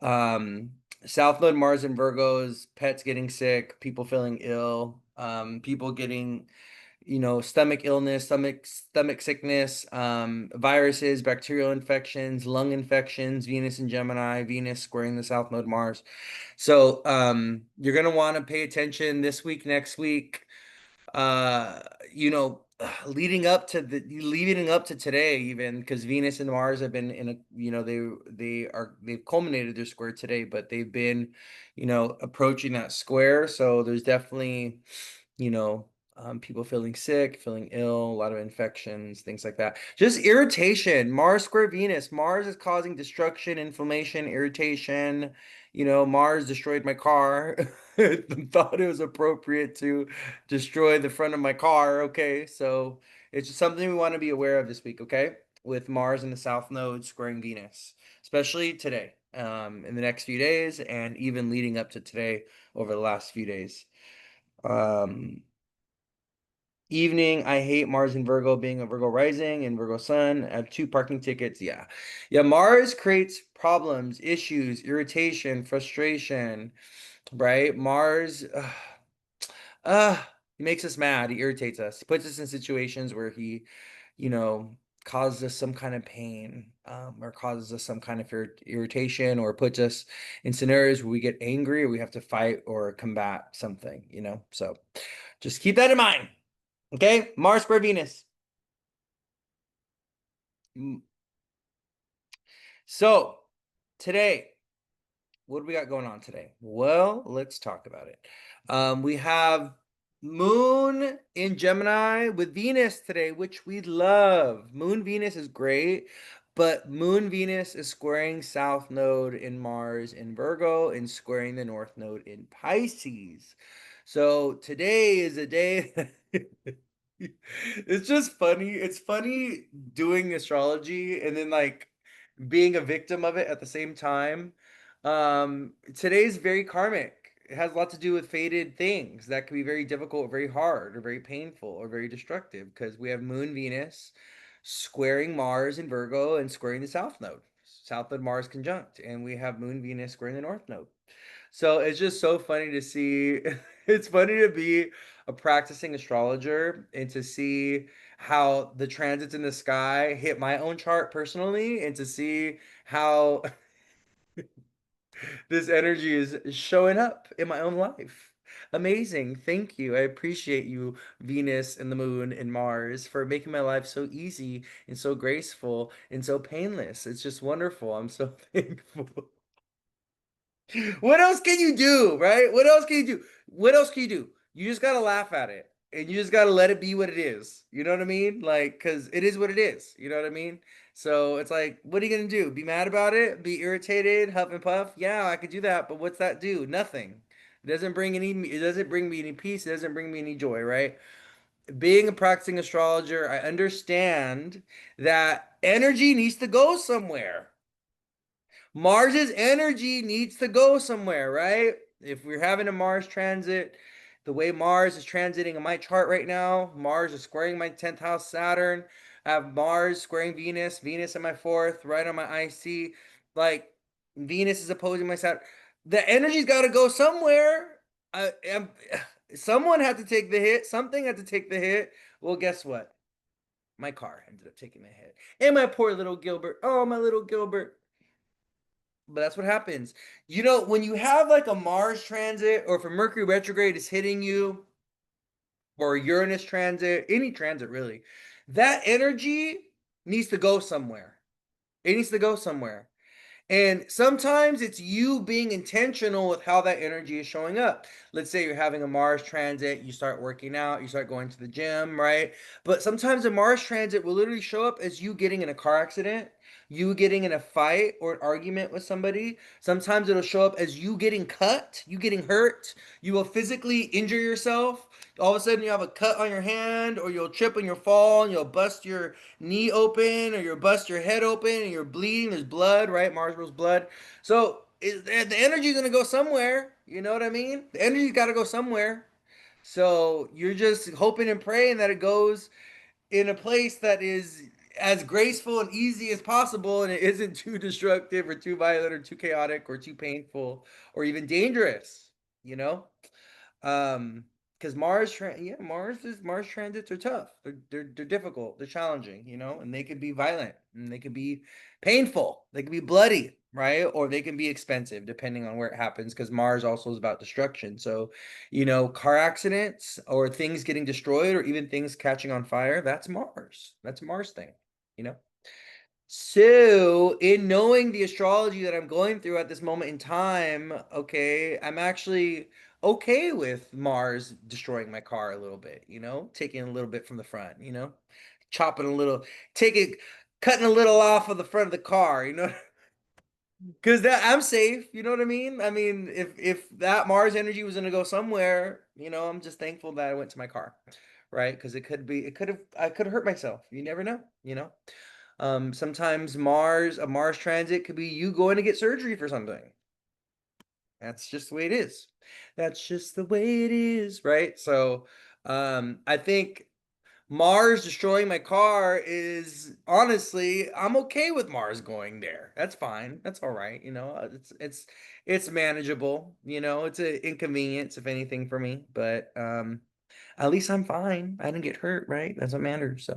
Um, South Node Mars and Virgos, pets getting sick, people feeling ill, people getting stomach illness, stomach sickness, viruses, bacterial infections, lung infections, Venus and Gemini, Venus squaring the South Node Mars. So you're gonna want to pay attention this week, next week, uh, you know, leading up to today, even because Venus and Mars have been in a, they've culminated their square today, but they've been, approaching that square. So there's definitely, you know, people feeling sick, feeling ill, a lot of infections, things like that. Just irritation. Mars square Venus. Mars is causing destruction, inflammation, irritation. Mars destroyed my car. Thought it was appropriate to destroy the front of my car. Okay, so it's just something we want to be aware of this week. Okay, with Mars in the South Node squaring Venus, especially today, in the next few days, and even leading up to today over the last few days. Um, Evening, I hate Mars and Virgo being a Virgo rising and Virgo sun. I have 2 parking tickets. Yeah. Yeah, Mars creates problems, issues, irritation, frustration, right? Mars, uh, he makes us mad. He irritates us. He puts us in situations where he, you know, causes us some kind of pain, or causes us some kind of irritation, or puts us in scenarios where we get angry or we have to fight or combat something. So just keep that in mind. Okay, Mars square Venus. So today, what do we got going on today? Well, let's talk about it. We have Moon in Gemini with Venus today, which we love. Moon Venus is great, but Moon Venus is squaring South Node in Mars in Virgo and squaring the North Node in Pisces. So today is a day. It's just funny. It's funny doing astrology and then like being a victim of it at the same time. Today's very karmic. It has a lot to do with fated things that can be very difficult, very hard, or very painful, or very destructive because we have Moon Venus squaring Mars in Virgo and squaring the South Node. South Node Mars conjunct, and we have Moon Venus squaring the North Node. So it's just so funny to see. It's funny to be a practicing astrologer and to see how the transits in the sky hit my own chart personally, and to see how this energy is showing up in my own life. Amazing. Thank you. I appreciate you, Venus and the Moon and Mars, for making my life so easy and so graceful and so painless. It's just wonderful. I'm so thankful. What else can you do, right? What else can you do? What else can you do? You just gotta laugh at it and you just gotta let it be what it is. You know what I mean? Like, because it is what it is. You know what I mean? So it's like, what are you gonna do? Be mad about it? Be irritated? Huff and puff? Yeah, I could do that, but what's that do? Nothing. It doesn't bring me any peace. It doesn't bring me any joy, right? Being a practicing astrologer, I understand that energy needs to go somewhere. Mars's energy needs to go somewhere, right? If we're having a Mars transit, the way Mars is transiting in my chart right now, Mars is squaring my 10th house Saturn. I have Mars squaring Venus, Venus in my fourth, right on my IC. Like Venus is opposing my Saturn. The energy's got to go somewhere. Someone had to take the hit. Something had to take the hit. Well, guess what? My car ended up taking the hit. And my poor little Gilbert. Oh, my little Gilbert. But that's what happens. When you have like a Mars transit, or if a Mercury retrograde is hitting you, or a Uranus transit, any transit really, that energy needs to go somewhere. It needs to go somewhere. And sometimes it's you being intentional with how that energy is showing up. Let's say you're having a Mars transit, you start working out, you start going to the gym, right? But sometimes a Mars transit will literally show up as you getting in a car accident, you getting in a fight or an argument with somebody. Sometimes it'll show up as you getting cut, you getting hurt. You will physically injure yourself. All of a sudden, you have a cut on your hand, or you'll trip and you'll fall, and you'll bust your knee open, or you'll bust your head open, and you're bleeding. There's blood, right? Mars rules blood. So the energy's gonna go somewhere. You know what I mean? The energy's got to go somewhere. So you're just hoping and praying that it goes in a place that is as graceful and easy as possible, and it isn't too destructive or too violent or too chaotic or too painful or even dangerous. You know. because Mars transits are tough. They're difficult. They're challenging, and they could be violent and they could be painful. They could be bloody, right? Or they can be expensive depending on where it happens. Because Mars also is about destruction. So, car accidents or things getting destroyed or even things catching on fire. That's Mars. That's a Mars thing. You know. So, in knowing the astrology that I'm going through at this moment in time, okay, I'm actually okay with Mars destroying my car a little bit, taking a little bit from the front, chopping a little, taking, cutting a little off of the front of the car, because that I'm safe, you know what I mean? I mean, if that Mars energy was gonna go somewhere, I'm just thankful that I went to my car, right? Because I could have hurt myself. You never know, sometimes a Mars transit could be you going to get surgery for something. That's just the way it is. That's just the way it is, right? So, I think Mars destroying my car is honestly, I'm okay with Mars going there. That's fine. That's all right. It's manageable. It's an inconvenience if anything for me, but at least I'm fine. I didn't get hurt, right? That's what matters.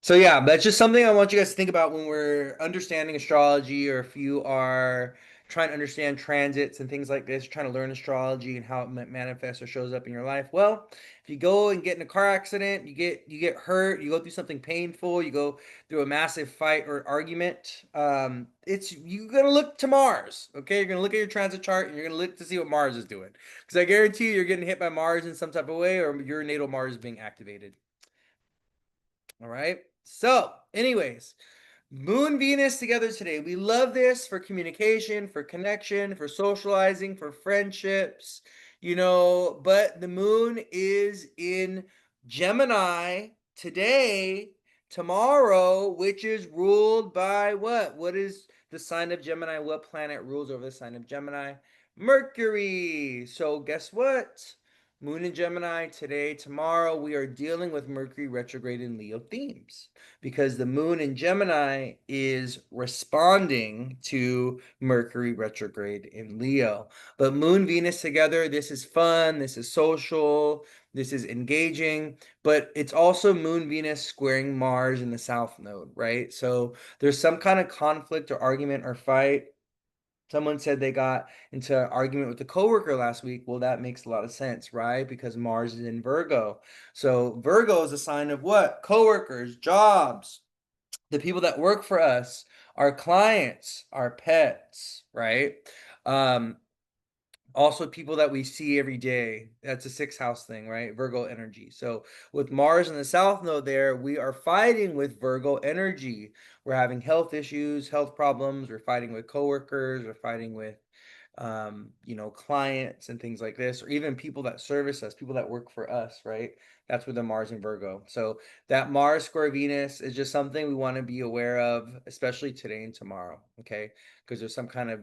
So yeah, that's just something I want you guys to think about when we're understanding astrology, or if you are trying to understand transits and things like this, trying to learn astrology and how it manifests or shows up in your life. Well, if you go and get in a car accident, you get hurt, you go through something painful, you go through a massive fight or argument, it's you're gonna look to Mars. Okay, you're gonna look at your transit chart and you're gonna look to see what Mars is doing, because I guarantee you, you're getting hit by Mars in some type of way, or your natal Mars is being activated. All right. So, anyways, Moon Venus together today. We love this for communication, for connection, for socializing, for friendships, but the moon is in Gemini today, tomorrow, which is ruled by what? What is the sign of Gemini? What planet rules over the sign of Gemini? Mercury. So, guess what? Moon in Gemini today, tomorrow, we are dealing with Mercury retrograde in Leo themes, because the moon in Gemini is responding to Mercury retrograde in Leo. But moon Venus together, this is fun, this is social, this is engaging, but it's also moon Venus squaring Mars in the south node, right? So there's some kind of conflict or argument or fight. Someone said they got into an argument with a coworker last week. Well, that makes a lot of sense, right? Because Mars is in Virgo. So Virgo is a sign of what? Coworkers, jobs, the people that work for us, our clients, our pets, right? Um, Also people that we see every day. That's a sixth house thing, right? Virgo energy. So with Mars in the south node there, we are fighting with Virgo energy. We're having health issues, health problems. We're fighting with coworkers. We're fighting with clients and things like this, or even people that service us, people that work for us, right? That's with the Mars in Virgo. So that Mars square Venus is just something we want to be aware of, especially today and tomorrow, okay? Because there's some kind of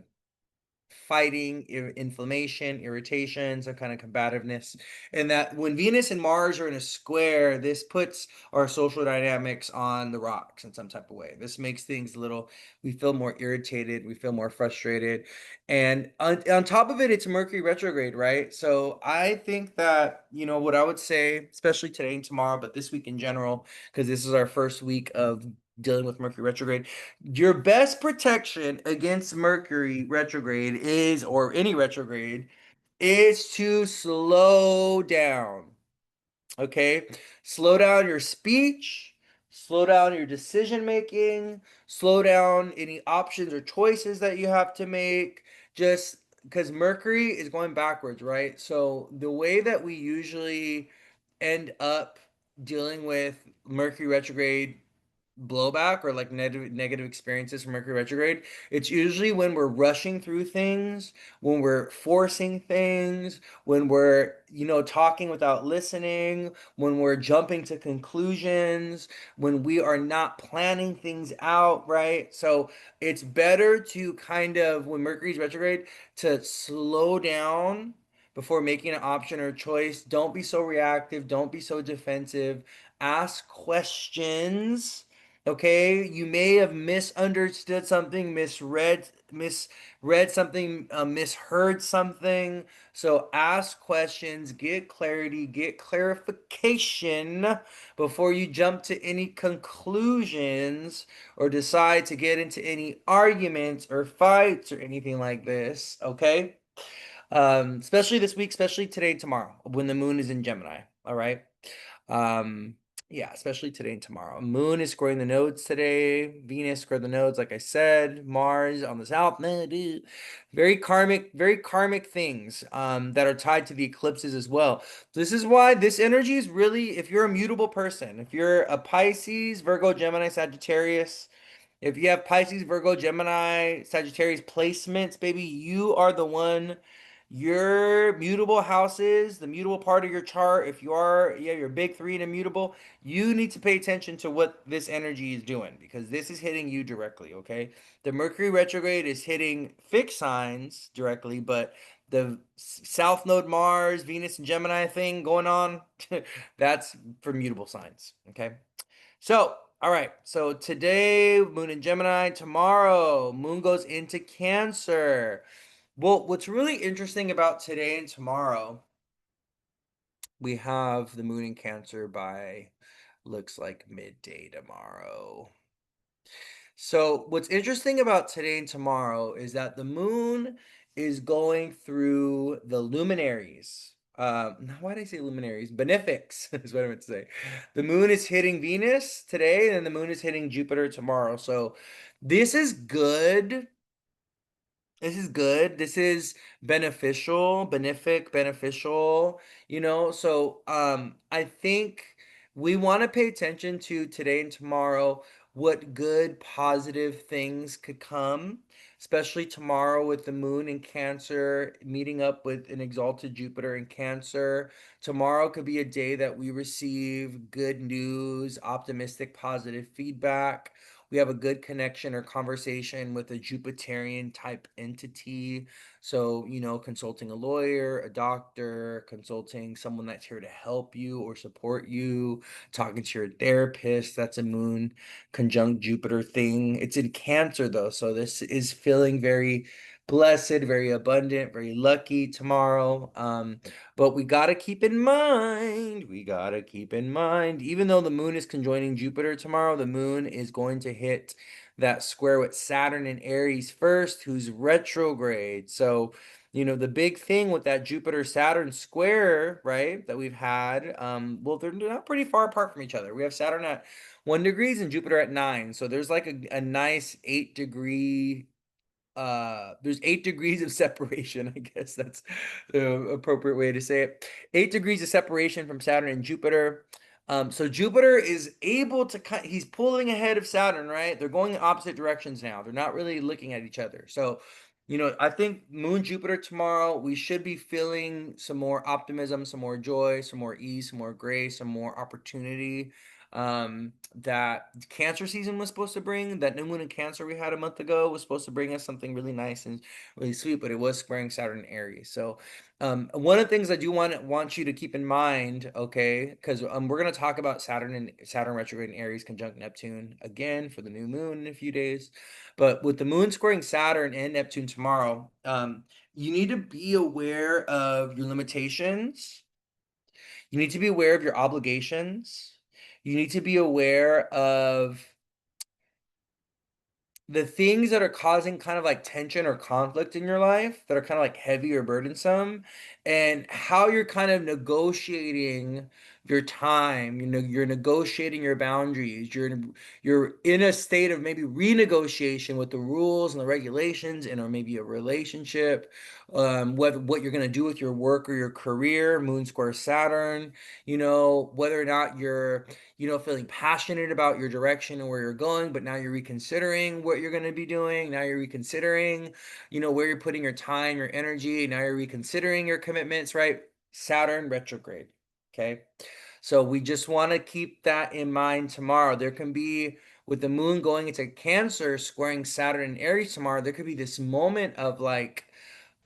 fighting, inflammation, irritation, some kind of combativeness. And that when Venus and Mars are in a square, this puts our social dynamics on the rocks in some type of way. This makes things we feel more irritated, we feel more frustrated. And on top of it, it's Mercury retrograde, right? So I think that, what I would say, especially today and tomorrow, but this week in general, because this is our first week of dealing with Mercury retrograde, your best protection against Mercury retrograde or any retrograde, is to slow down. Okay? Slow down your speech, slow down your decision making, slow down any options or choices that you have to make. Just because Mercury is going backwards, right? So the way that we usually end up dealing with Mercury retrograde blowback, or like negative experiences from Mercury retrograde, it's usually when we're rushing through things, when we're forcing things, when we're talking without listening, when we're jumping to conclusions, when we are not planning things out, right? So it's better to kind of, when Mercury's retrograde, to slow down before making an option or choice. Don't be so reactive, don't be so defensive. Ask questions. Okay, you may have misunderstood something, misread misread something, misheard something. So ask questions, get clarity, get clarification before you jump to any conclusions or decide to get into any arguments or fights or anything like this, okay? Especially this week, especially today and tomorrow when the moon is in Gemini, all right? Um, yeah, especially today and tomorrow. Moon is squaring the nodes today. Venus squared the nodes, like I said. Mars on the south. Very karmic things that are tied to the eclipses as well. This is why this energy is really, if you're a mutable person, if you're a Pisces, Virgo, Gemini, Sagittarius, if you have Pisces, Virgo, Gemini, Sagittarius placements, baby, you are the one. Your mutable houses, the mutable part of your chart, if you are, yeah, your big three and immutable, you need to pay attention to what this energy is doing because this is hitting you directly, okay? The Mercury retrograde is hitting fixed signs directly, but the South Node Mars, Venus, and Gemini thing going on, that's for mutable signs, okay? So, all right. So today, Moon in Gemini. Tomorrow, Moon goes into Cancer. Well, what's really interesting about today and tomorrow, we have the Moon in Cancer by looks like midday tomorrow. So, what's interesting about today and tomorrow is that the moon is going through the luminaries. Why did I say luminaries? Benefics is what I meant to say. The moon is hitting Venus today, and the moon is hitting Jupiter tomorrow. So, this is good. This is good. This is beneficial, benefic, beneficial, So I think we want to pay attention to today and tomorrow what good positive things could come, especially tomorrow with the moon in Cancer meeting up with an exalted Jupiter in Cancer. Tomorrow could be a day that we receive good news, optimistic, positive feedback. We have a good connection or conversation with a Jupiterian type entity. So, consulting a lawyer, a doctor, consulting someone that's here to help you or support you, talking to your therapist. That's a moon conjunct Jupiter thing. It's in Cancer though. So, this is feeling very blessed, very abundant, very lucky tomorrow. But we gotta keep in mind, even though the moon is conjoining Jupiter tomorrow, the moon is going to hit that square with Saturn in Aries first, who's retrograde. So, the big thing with that Jupiter Saturn square, right, that we've had, well, they're not pretty far apart from each other. We have Saturn at 1 degrees and Jupiter at 9. So there's like a nice 8 degree there's 8 degrees of separation. I guess that's the appropriate way to say it. 8 degrees of separation from Saturn and Jupiter. So Jupiter is able to he's pulling ahead of Saturn, right? They're going in opposite directions now. They're not really looking at each other. So I think Moon Jupiter tomorrow, we should be feeling some more optimism, some more joy, some more ease, some more grace, some more opportunity that Cancer season was supposed to bring. That new moon in Cancer we had a month ago was supposed to bring us something really nice and really sweet, but it was squaring Saturn and Aries. So one of the things I do want you to keep in mind, okay, because we're gonna talk about Saturn retrograde and Aries conjunct Neptune again for the new moon in a few days. But with the moon squaring Saturn and Neptune tomorrow, you need to be aware of your limitations. You need to be aware of your obligations. You need to be aware of the things that are causing kind of like tension or conflict in your life that are kind of like heavy or burdensome, and how you're kind of negotiating your time. You're negotiating your boundaries. You're in a state of maybe renegotiation with the rules and the regulations in or maybe a relationship, whether what you're going to do with your work or your career, moon square Saturn, whether or not you're feeling passionate about your direction and where you're going, but now you're reconsidering what you're going to be doing. Now you're reconsidering, where you're putting your time, your energy. Now you're reconsidering your commitments, right? Saturn retrograde. Okay. So we just want to keep that in mind tomorrow. There can be, with the moon going into Cancer, squaring Saturn and Aries tomorrow, there could be this moment of like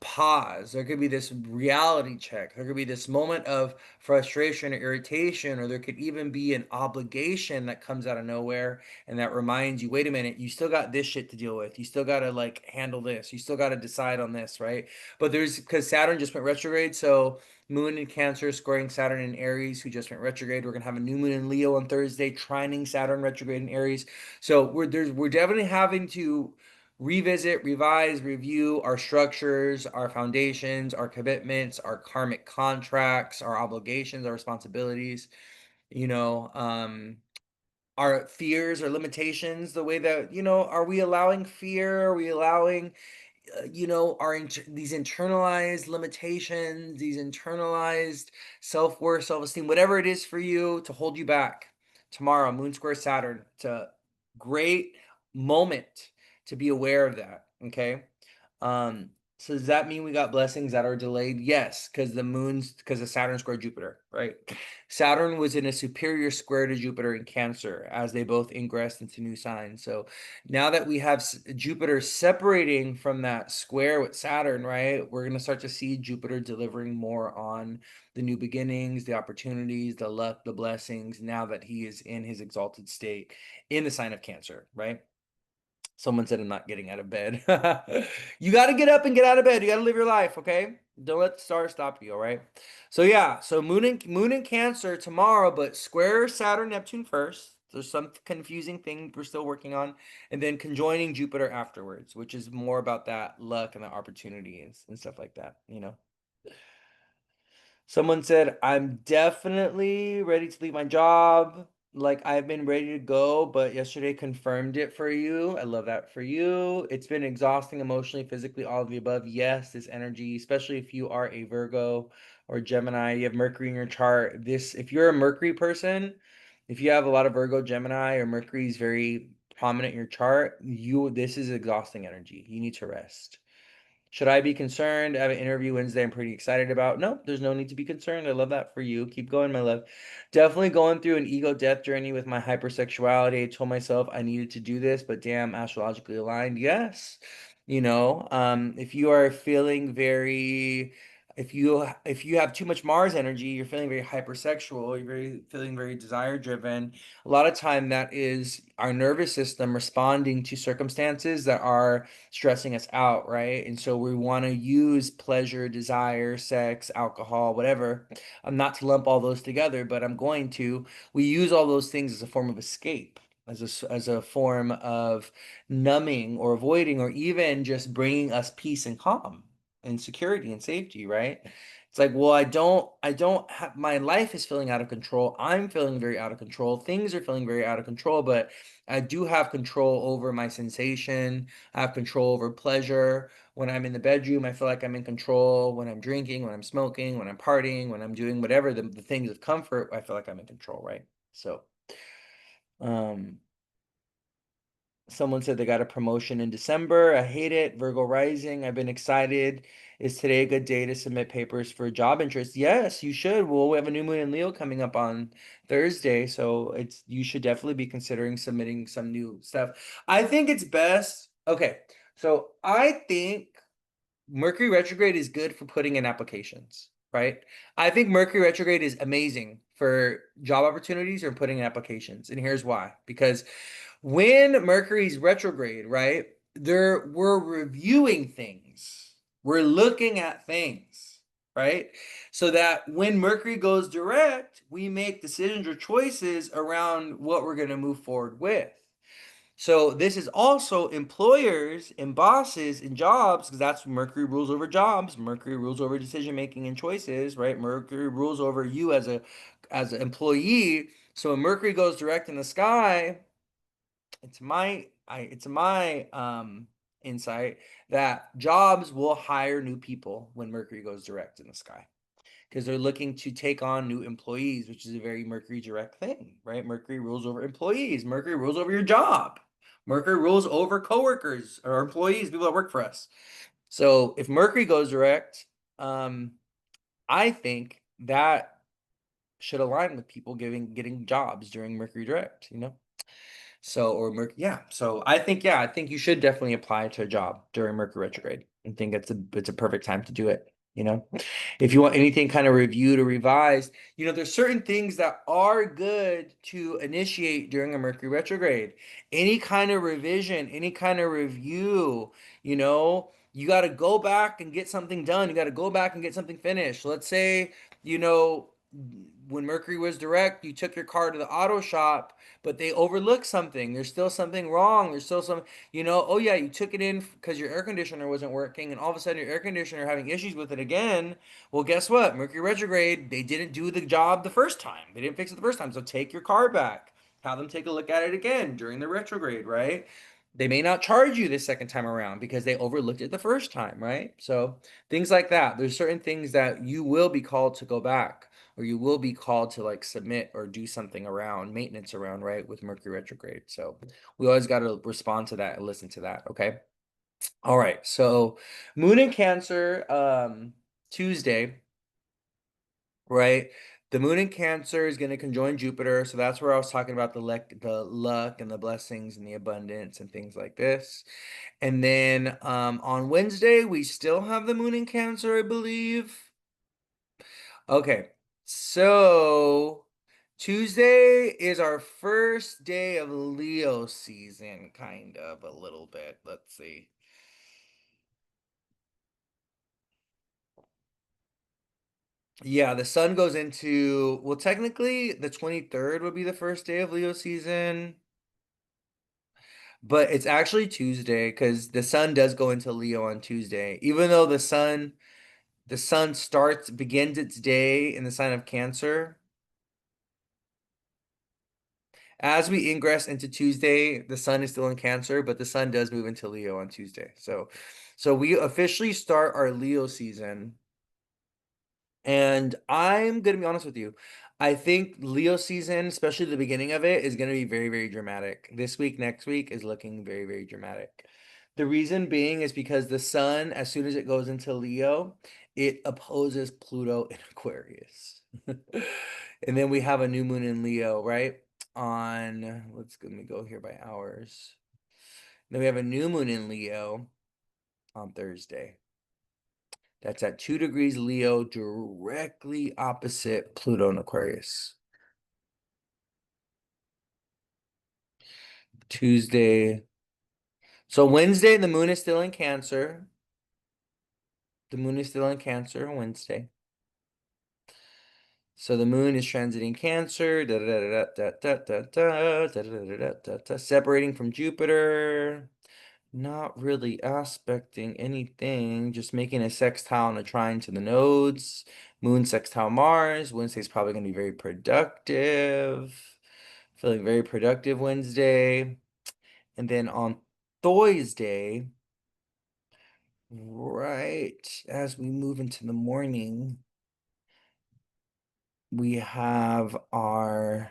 pause. There could be this reality check. There could be this moment of frustration or irritation, or there could even be an obligation that comes out of nowhere and that reminds you, wait a minute, you still got this shit to deal with. You still got to like handle this. You still got to decide on this, right? But there's because Saturn just went retrograde, so Moon in Cancer squaring Saturn in Aries, who just went retrograde. We're gonna have a new Moon in Leo on Thursday, trining Saturn retrograde in Aries. So we're definitely having to revisit, revise, review our structures, our foundations, our commitments, our karmic contracts, our obligations, our responsibilities, you know, our fears or limitations, the way that, are we allowing fear? Are we allowing these internalized limitations, these internalized self-worth, self-esteem, whatever it is for you to hold you back? Tomorrow, Moon square Saturn. It's a great moment to be aware of that. Okay. um so does that mean we got blessings that are delayed? Yes, because the Saturn square Jupiter, right? Saturn was in a superior square to Jupiter in Cancer as they both ingressed into new signs. So now that we have Jupiter separating from that square with Saturn, right, we're going to start to see Jupiter delivering more on the new beginnings, the opportunities, the luck, the blessings, now that he is in his exalted state in the sign of Cancer, right? Someone said I'm not getting out of bed. You got to get up and get out of bed. You got to live your life, okay? Don't let the stars stop you, all right? So yeah, so Moon in Cancer tomorrow, but square Saturn Neptune first. There's some confusing thing we're still working on, and then conjoining Jupiter afterwards, which is more about that luck and the opportunities and stuff like that, you know? Someone said, I'm definitely ready to leave my job. Like I've been ready to go, but yesterday confirmed it for you. I love that for you. It's been exhausting emotionally, physically, all of the above. Yes, this energy, especially if you are a Virgo or Gemini, you have Mercury in your chart. If you're a Mercury person, if you have a lot of Virgo, Gemini, or Mercury is very prominent in your chart, this is exhausting energy. You need to rest. Should I be concerned? I have an interview Wednesday I'm pretty excited about. No, there's no need to be concerned. I love that for you. Keep going, my love. Definitely going through an ego death journey with my hypersexuality. I told myself I needed to do this, but damn, astrologically aligned. Yes. If you are feeling very if you have too much Mars energy, you're feeling very hypersexual, you're feeling very desire driven. A lot of time that is our nervous system responding to circumstances that are stressing us out, right? And so we want to use pleasure, desire, sex, alcohol, whatever. I'm not to lump all those together, but I'm going to. We use all those things as a form of escape, as a form of numbing or avoiding, or even just bringing us peace and calm and security and safety, right? It's like, well, I don't have, my life is feeling out of control. I'm feeling very out of control. Things are feeling very out of control, but I do have control over my sensation. I have control over pleasure. When I'm in the bedroom, I feel like I'm in control. When I'm drinking, when I'm smoking, when I'm partying, when I'm doing whatever the things of comfort, I feel like I'm in control, right? So, um, someone said they got a promotion in December. I hate it. Virgo rising. I've been excited. Is today a good day to submit papers for job interest? Yes, you should. Well, we have a new moon in Leo coming up on Thursday, so you should definitely be considering submitting some new stuff. I think it's best. Okay, so I think Mercury retrograde is good for putting in applications, right? I think Mercury retrograde is amazing for job opportunities or putting in applications. And here's why. Because when Mercury's retrograde, right, we're reviewing things. We're looking at things, right? So that when Mercury goes direct, we make decisions or choices around what we're going to move forward with. So this is also employers and bosses and jobs, because that's Mercury rules over jobs. Mercury rules over decision making and choices, right? Mercury rules over you as an employee. So when Mercury goes direct in the sky, it's my insight that jobs will hire new people when Mercury goes direct in the sky, because they're looking to take on new employees, which is a very Mercury direct thing, right? Mercury rules over employees. Mercury rules over your job. Mercury rules over coworkers or employees, people that work for us. So if Mercury goes direct, I think that should align with people getting jobs during Mercury direct, So, or Mercury, yeah. So I think you should definitely apply to a job during Mercury retrograde. I think it's a perfect time to do it. You know, if you want anything kind of reviewed or revised, there's certain things that are good to initiate during a Mercury retrograde. Any kind of revision, any kind of review, you got to go back and get something done. You got to go back and get something finished. Let's say, you know, when Mercury was direct, you took your car to the auto shop, but they overlooked something. There's still something wrong. There's still some, oh yeah, you took it in because your air conditioner wasn't working, and all of a sudden your air conditioner having issues with it again. Well, guess what? Mercury retrograde, they didn't do the job the first time. They didn't fix it the first time. So take your car back. Have them take a look at it again during the retrograde, right? They may not charge you the second time around because they overlooked it the first time, right? So things like that. There's certain things that you will be called to go back, or you will be called to like submit or do something around maintenance around, right, with Mercury retrograde. So we always got to respond to that and listen to that. Okay. All right. So Moon in Cancer, Tuesday, right? The Moon in Cancer is going to conjoin Jupiter. So that's where I was talking about the luck and the blessings and the abundance and things like this. And then on Wednesday, we still have the Moon in Cancer, I believe. Okay, so Tuesday is our first day of Leo season, kind of a little bit. Let's see. Yeah, the sun goes into, well, technically the 23rd would be the first day of Leo season, but it's actually Tuesday because the sun does go into Leo on Tuesday. Even though the sun begins its day in the sign of Cancer. As we ingress into Tuesday, the sun is still in Cancer, but the sun does move into Leo on Tuesday. So we officially start our Leo season. And I'm gonna be honest with you. I think Leo season, especially the beginning of it, is gonna be very, very dramatic. This week, next week is looking very, very dramatic. The reason being is because the sun, as soon as it goes into Leo, it opposes Pluto in Aquarius. And then we have a new moon in Leo, right? Let me go here by hours. Then we have a new moon in Leo on Thursday. That's at 2 degrees Leo, directly opposite Pluto in Aquarius. Tuesday. So Wednesday, the moon is still in Cancer. The moon is still in Cancer on Wednesday. So the moon is transiting Cancer, separating from Jupiter. Not really aspecting anything, just making a sextile and a trine to the nodes. Moon sextile Mars. Wednesday's probably going to be very productive. Feeling very productive Wednesday. And then on Thursday, right as we move into the morning, we have our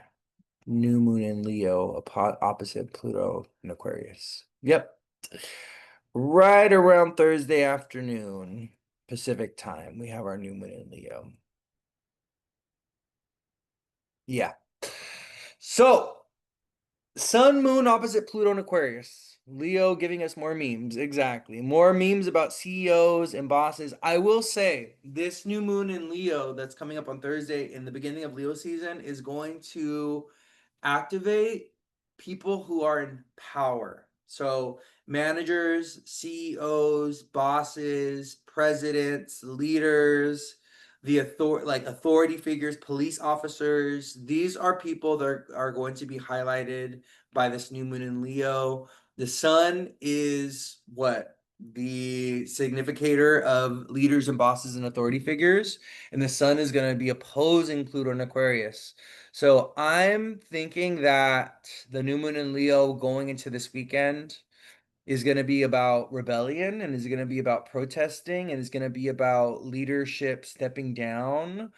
new moon in Leo opposite Pluto in Aquarius. Yep. Right around Thursday afternoon, Pacific time, we have our new moon in Leo. Yeah. So, Sun, Moon opposite Pluto and Aquarius. Leo giving us more memes. Exactly. More memes about CEOs and bosses. I will say, this new moon in Leo that's coming up on Thursday in the beginning of Leo season is going to activate people who are in power. So managers, CEOs, bosses, presidents, leaders, authority figures, police officers. These are people that are going to be highlighted by this new moon in Leo. The sun is what? The significator of leaders and bosses and authority figures. And the sun is going to be opposing Pluto and Aquarius. So I'm thinking that the new moon in Leo going into this weekend is going to be about rebellion, and is going to be about protesting, and is going to be about leadership stepping down,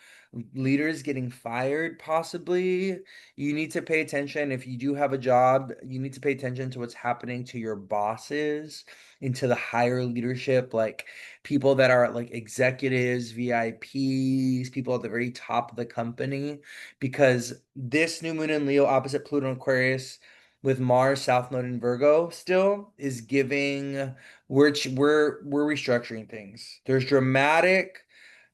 leaders getting fired possibly. You need to pay attention. If you do have a job, you need to pay attention to what's happening to your bosses, into the higher leadership, like people that are like executives, VIPs, people at the very top of the company, because this new moon in Leo opposite Pluto and Aquarius with Mars South Node in Virgo still is giving we're restructuring things. There's dramatic,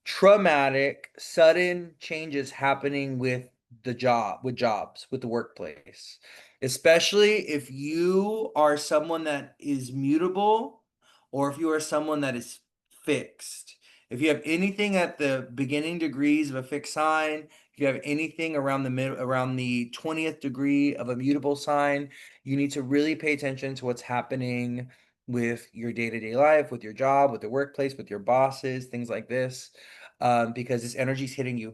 traumatic, sudden changes happening with with jobs, with the workplace. Especially if you are someone that is mutable or if you are someone that is fixed. If you have anything at the beginning degrees of a fixed sign, if you have anything around the 20th degree of a mutable sign, you need to really pay attention to what's happening with your day-to-day life, with your job, with the workplace, with your bosses, things like this, because this energy is hitting you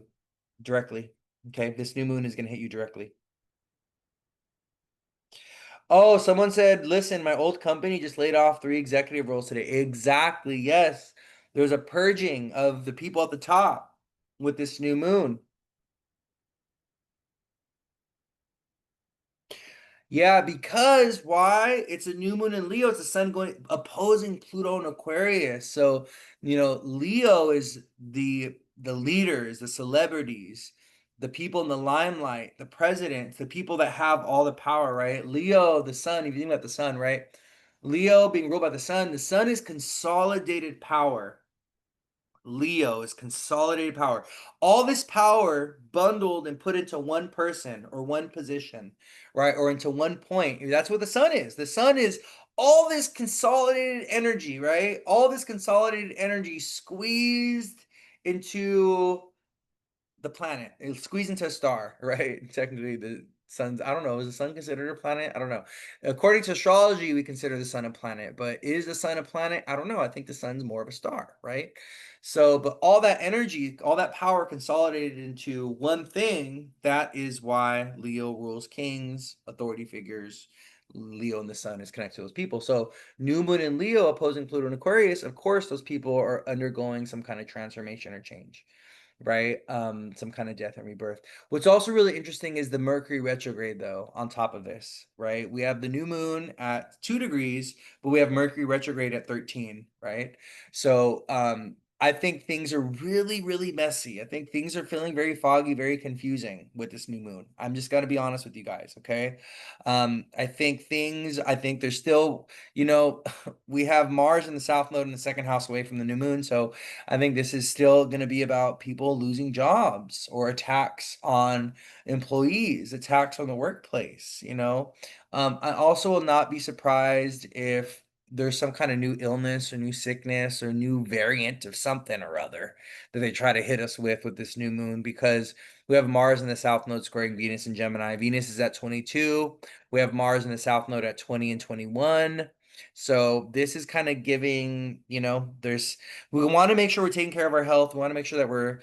directly. Okay, this new moon is going to hit you directly. Oh, someone said, listen, my old company just laid off 3 executive roles today. Exactly. Yes. There's a purging of the people at the top with this new moon. Yeah, because why? It's a new moon in Leo. It's the sun going opposing Pluto and Aquarius. So, Leo is the leaders, the celebrities, the people in the limelight, the presidents, the people that have all the power, right? Leo, the sun, if you think about the sun, right? Leo being ruled by the sun is consolidated power. Leo is consolidated power. All this power bundled and put into one person or one position, right? Or into one point. That's what the sun is. The sun is all this consolidated energy, right? All this consolidated energy squeezed into the planet. It's squeezed into a star, right? Technically, the sun's, I don't know, is the sun considered a planet? I don't know. According to astrology, we consider the sun a planet, but is the sun a planet? I don't know. I think the sun's more of a star, right? So, but all that energy, all that power consolidated into one thing, that is why Leo rules kings, authority figures. Leo and the sun is connected to those people. So, new moon in Leo opposing Pluto and Aquarius, of course, those people are undergoing some kind of transformation or change, right? Some kind of death and rebirth. What's also really interesting is the Mercury retrograde, though, on top of this, right? We have the new moon at 2 degrees, but we have Mercury retrograde at 13, right? So, I think things are really, really messy. I think things are feeling very foggy, very confusing with this new moon. I'm just gonna be honest with you guys, okay? I think there's still, we have Mars in the South Node in the second house away from the new moon, so I think this is still going to be about people losing jobs or attacks on employees, attacks on the workplace, I also will not be surprised if there's some kind of new illness or new sickness or new variant of something or other that they try to hit us with this new moon, because we have Mars in the South Node squaring Venus and Gemini. Venus is at 22. We have Mars in the South Node at 20 and 21. So this is kind of giving, we want to make sure we're taking care of our health. We want to make sure that we're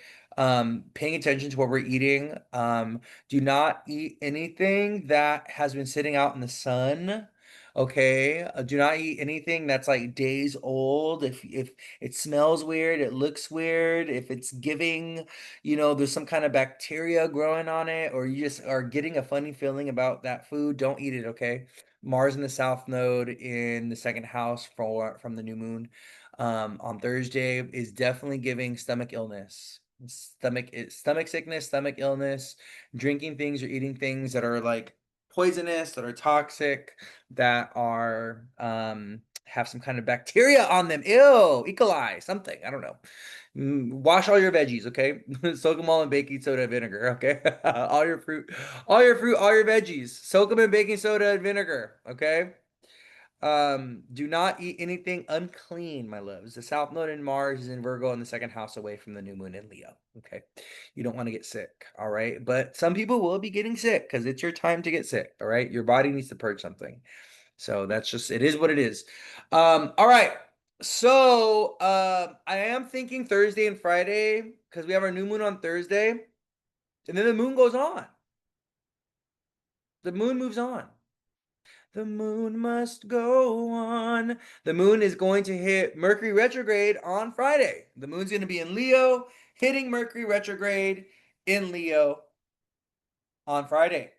paying attention to what we're eating. Do not eat anything that has been sitting out in the sun. Okay. Do not eat anything that's like days old. If it smells weird, it looks weird, if it's giving, there's some kind of bacteria growing on it, or you just are getting a funny feeling about that food, don't eat it, okay? Mars in the South Node in the second house from the new moon on Thursday is definitely giving stomach illness, stomach sickness, stomach illness, drinking things or eating things that are like poisonous, that are toxic, that are have some kind of bacteria on them. Ew, E. coli, something. I don't know. Wash all your veggies, okay? Soak them all in baking soda and vinegar, okay? All your veggies. Soak them in baking soda and vinegar, okay? Do not eat anything unclean, my loves. The South Node in Mars is in Virgo in the second house away from the new moon in Leo. Okay. You don't want to get sick. All right. But some people will be getting sick because it's your time to get sick. All right. Your body needs to purge something. So that's just, it is what it is. All right. So I am thinking Thursday and Friday because we have our new moon on Thursday. And then the moon goes on. The moon moves on. The moon must go on. The moon is going to hit Mercury retrograde on Friday. The moon's going to be in Leo, hitting Mercury retrograde in Leo on Friday,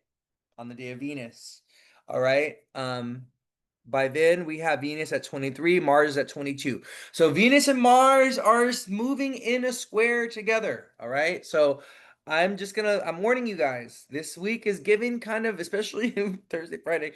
on the day of Venus. All right. By then we have Venus at 23, Mars at 22. So Venus and Mars are moving in a square together. All right. So I'm warning you guys. This week is giving kind of, especially Thursday, Friday,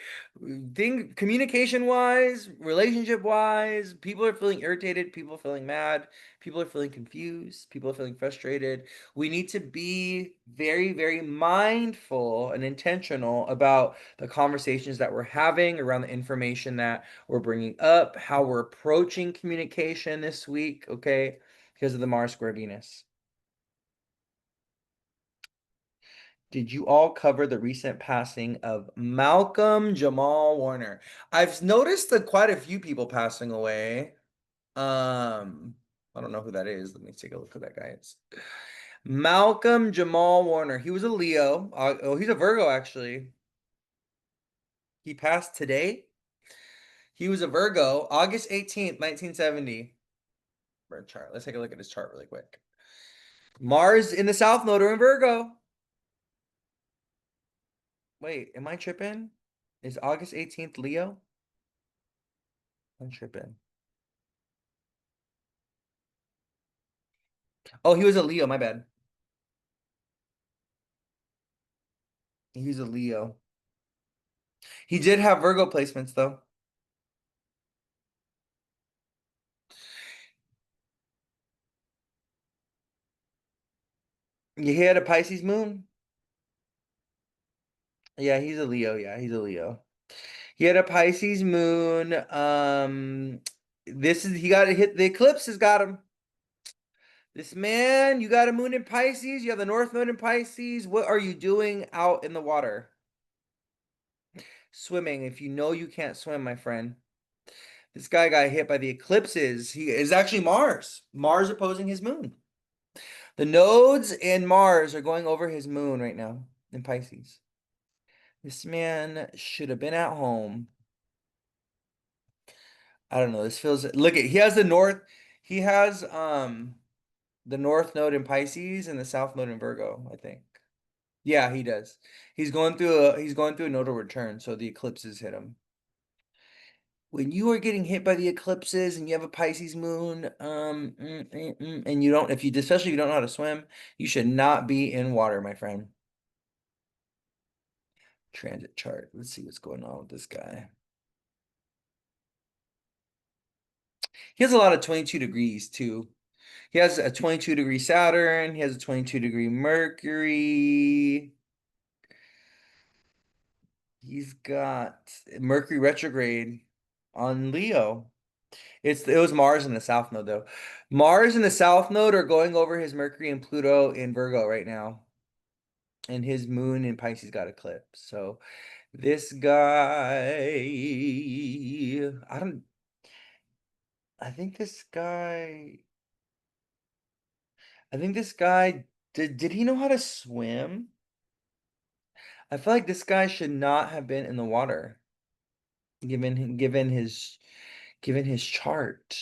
communication wise, relationship wise, people are feeling irritated, people are feeling mad, people are feeling confused, people are feeling frustrated. We need to be very, very mindful and intentional about the conversations that we're having around the information that we're bringing up, how we're approaching communication this week, okay? Because of the Mars square Venus. Did you all cover the recent passing of Malcolm Jamal Warner? I've noticed that quite a few people passing away. Um, I don't know who that is. Let me take a look who that guy is. Malcolm Jamal Warner. He was a Leo. Oh, he's a Virgo actually. He passed today. He was a Virgo, August 18th, 1970. Birth chart. Let's take a look at his chart really quick. Mars in the South Node or in Virgo. Wait, am I tripping? Is August 18th Leo? I'm tripping. Oh, he was a Leo, my bad. He's a Leo. He did have Virgo placements though. He had a Pisces moon. Yeah, he's a Leo. Yeah, he's a Leo. He had a Pisces moon. This is he got to hit the eclipse has got him. This man, you got a moon in Pisces. You have the North Node in Pisces. What are you doing out in the water? Swimming. If you know you can't swim, my friend. This guy got hit by the eclipses. He is actually Mars. Mars opposing his moon. The nodes and Mars are going over his moon right now in Pisces. This man should have been at home. I don't know. This feels look at he has the north node in Pisces and the south node in Virgo, I think. Yeah, he does. He's going through a nodal return, so the eclipses hit him. When you are getting hit by the eclipses and you have a Pisces moon, and you don't, if you especially if you don't know how to swim, you should not be in water, my friend. Transit chart. Let's see what's going on with this guy. He has a lot of 22 degrees too. He has a 22-degree Saturn. He has a 22-degree Mercury. He's got Mercury retrograde on Leo. It was Mars in the South Node though. Mars in the South Node are going over his Mercury and Pluto in Virgo right now. And his moon in Pisces got eclipsed. So this guy, I don't, I think this guy, I think this guy, did he know how to swim? I feel like this guy should not have been in the water, given his chart,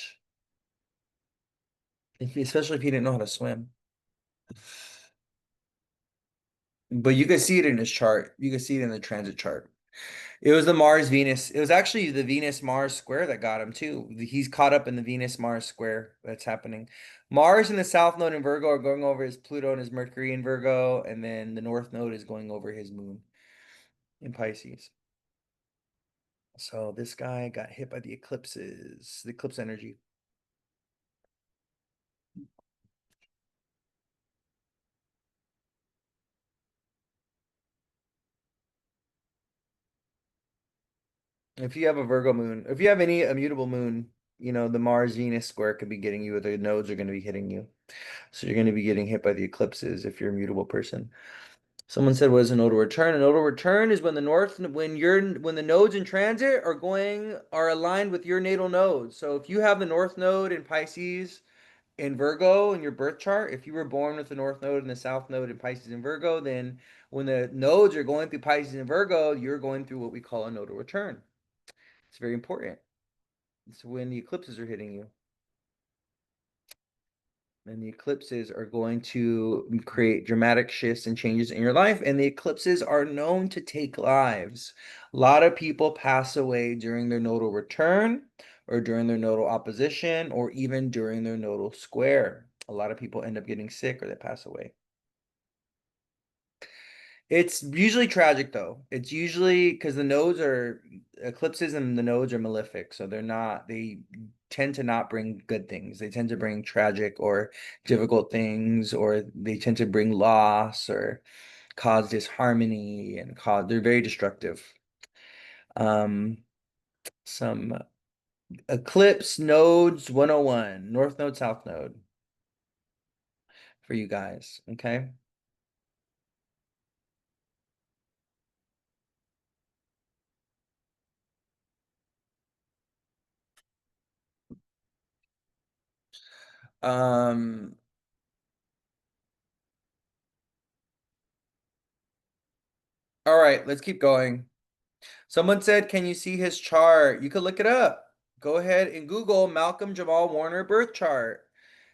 especially if he didn't know how to swim. But you could see it in his chart. You could see it in the transit chart. It was the Mars Venus. It was actually the Venus Mars square that got him too. He's caught up in the Venus Mars square that's happening. Mars in the South Node in Virgo are going over his Pluto and his Mercury in Virgo, and then the North Node is going over his moon in Pisces. So this guy got hit by the eclipses, the eclipse energy. If you have a Virgo moon, if you have any immutable moon, the Mars Venus square could be getting you, or the nodes are going to be hitting you. So you're going to be getting hit by the eclipses if you're a mutable person. Someone said, "What is a nodal return?" A nodal return is when the nodes in transit are aligned with your natal nodes. So if you have the North Node in Pisces in Virgo in your birth chart, if you were born with the North Node and the South Node in Pisces and Virgo, then when the nodes are going through Pisces and Virgo, you're going through what we call a nodal return. It's very important. It's when the eclipses are hitting you. And the eclipses are going to create dramatic shifts and changes in your life. And the eclipses are known to take lives. A lot of people pass away during their nodal return, or during their nodal opposition, or even during their nodal square. A lot of people end up getting sick or they pass away. It's usually tragic though. It's usually because the nodes are eclipses and the nodes are malefic, so they tend to not bring good things. They tend to bring tragic or difficult things, or they tend to bring loss or cause disharmony and they're very destructive. Um, some eclipse nodes 101, north node, south node for you guys, okay? Um, all right, let's keep going. Someone said, "Can you see his chart?" You could look it up. Go ahead and Google Malcolm Jamal Warner birth chart.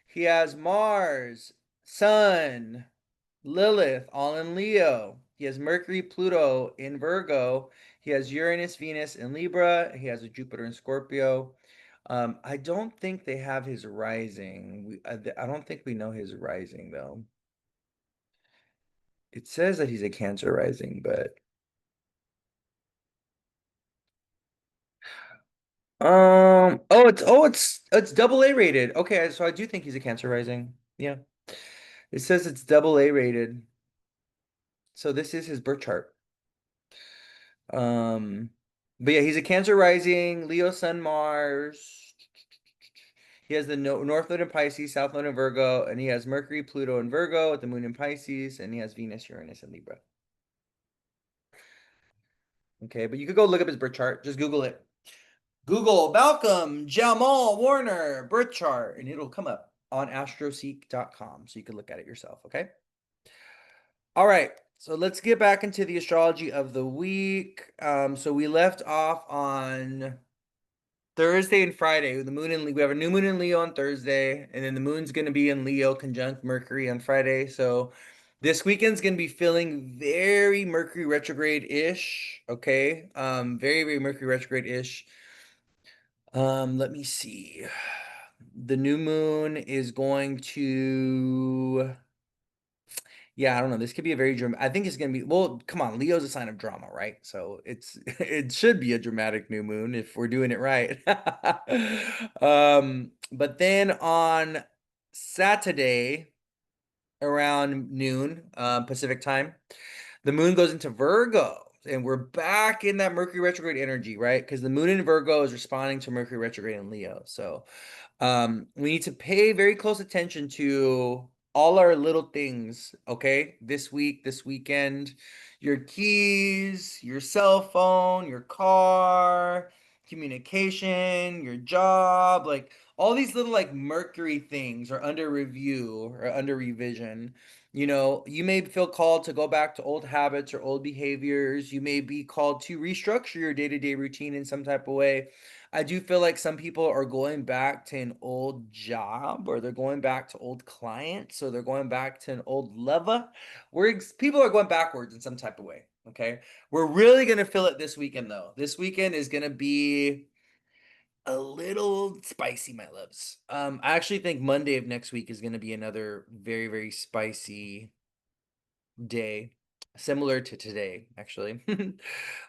He has Mars, Sun, Lilith, all in Leo. He has Mercury, Pluto in Virgo. He has Uranus, Venus in Libra. He has a Jupiter in Scorpio. I don't think they have his rising. I don't think we know his rising though. It says that he's a Cancer rising, but it's double A rated. Okay, so I do think he's a Cancer rising. Yeah. It says it's double A rated. So this is his birth chart. Um, but yeah, he's a Cancer rising, Leo Sun Mars. He has the no North Node in Pisces, South Node in Virgo, and he has Mercury, Pluto in Virgo with the moon in Pisces, and he has Venus, Uranus, and Libra. Okay, but you could go look up his birth chart. Just Google it. Google Malcolm Jamal Warner birth chart, and it'll come up on astroseek.com. So you can look at it yourself. Okay. All right. So let's get back into the astrology of the week. So we left off on Thursday and Friday. The moon in we have a new moon in Leo on Thursday, and then the moon's going to be in Leo conjunct Mercury on Friday. So this weekend's going to be feeling very Mercury retrograde-ish. Okay. Very Mercury retrograde-ish. Let me see. The new moon is going to, yeah, I don't know. This could be a very I think it's gonna be, well, come on, Leo's a sign of drama, right? So it's it should be a dramatic new moon if we're doing it right. But then on Saturday around noon, Pacific time, the moon goes into Virgo. And we're back in that Mercury retrograde energy, right? Because the moon in Virgo is responding to Mercury retrograde in Leo. So we need to pay very close attention to all our little things, okay? This week, this weekend, your keys, your cell phone, your car, communication, your job, like all these little like Mercury things are under review or under revision. You know, you may feel called to go back to old habits or old behaviors. You may be called to restructure your day-to-day routine in some type of way. I do feel like some people are going back to an old job, or they're going back to old clients, or they're going back to an old lover. People are going backwards in some type of way. Okay. We're really going to feel it this weekend, though. This weekend is going to be a little spicy, my loves. I actually think Monday of next week is going to be another very spicy day, similar to today, actually.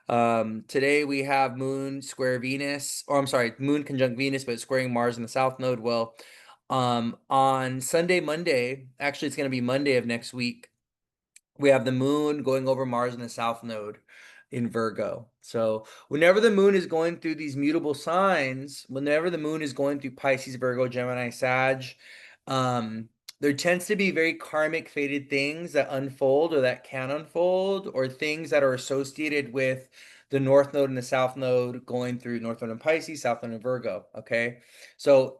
Today we have Moon square Venus, or I'm sorry, Moon conjunct Venus, but it's squaring Mars in the South Node. Well, on Sunday, Monday, actually, it's going to be Monday of next week. We have the moon going over Mars in the South Node in Virgo. So whenever the moon is going through these mutable signs, whenever the moon is going through Pisces, Virgo, Gemini, Sag, there tends to be very karmic fated things that unfold or that can unfold, or things that are associated with the North Node and the South Node going through North Node in Pisces, South Node in Virgo. Okay. So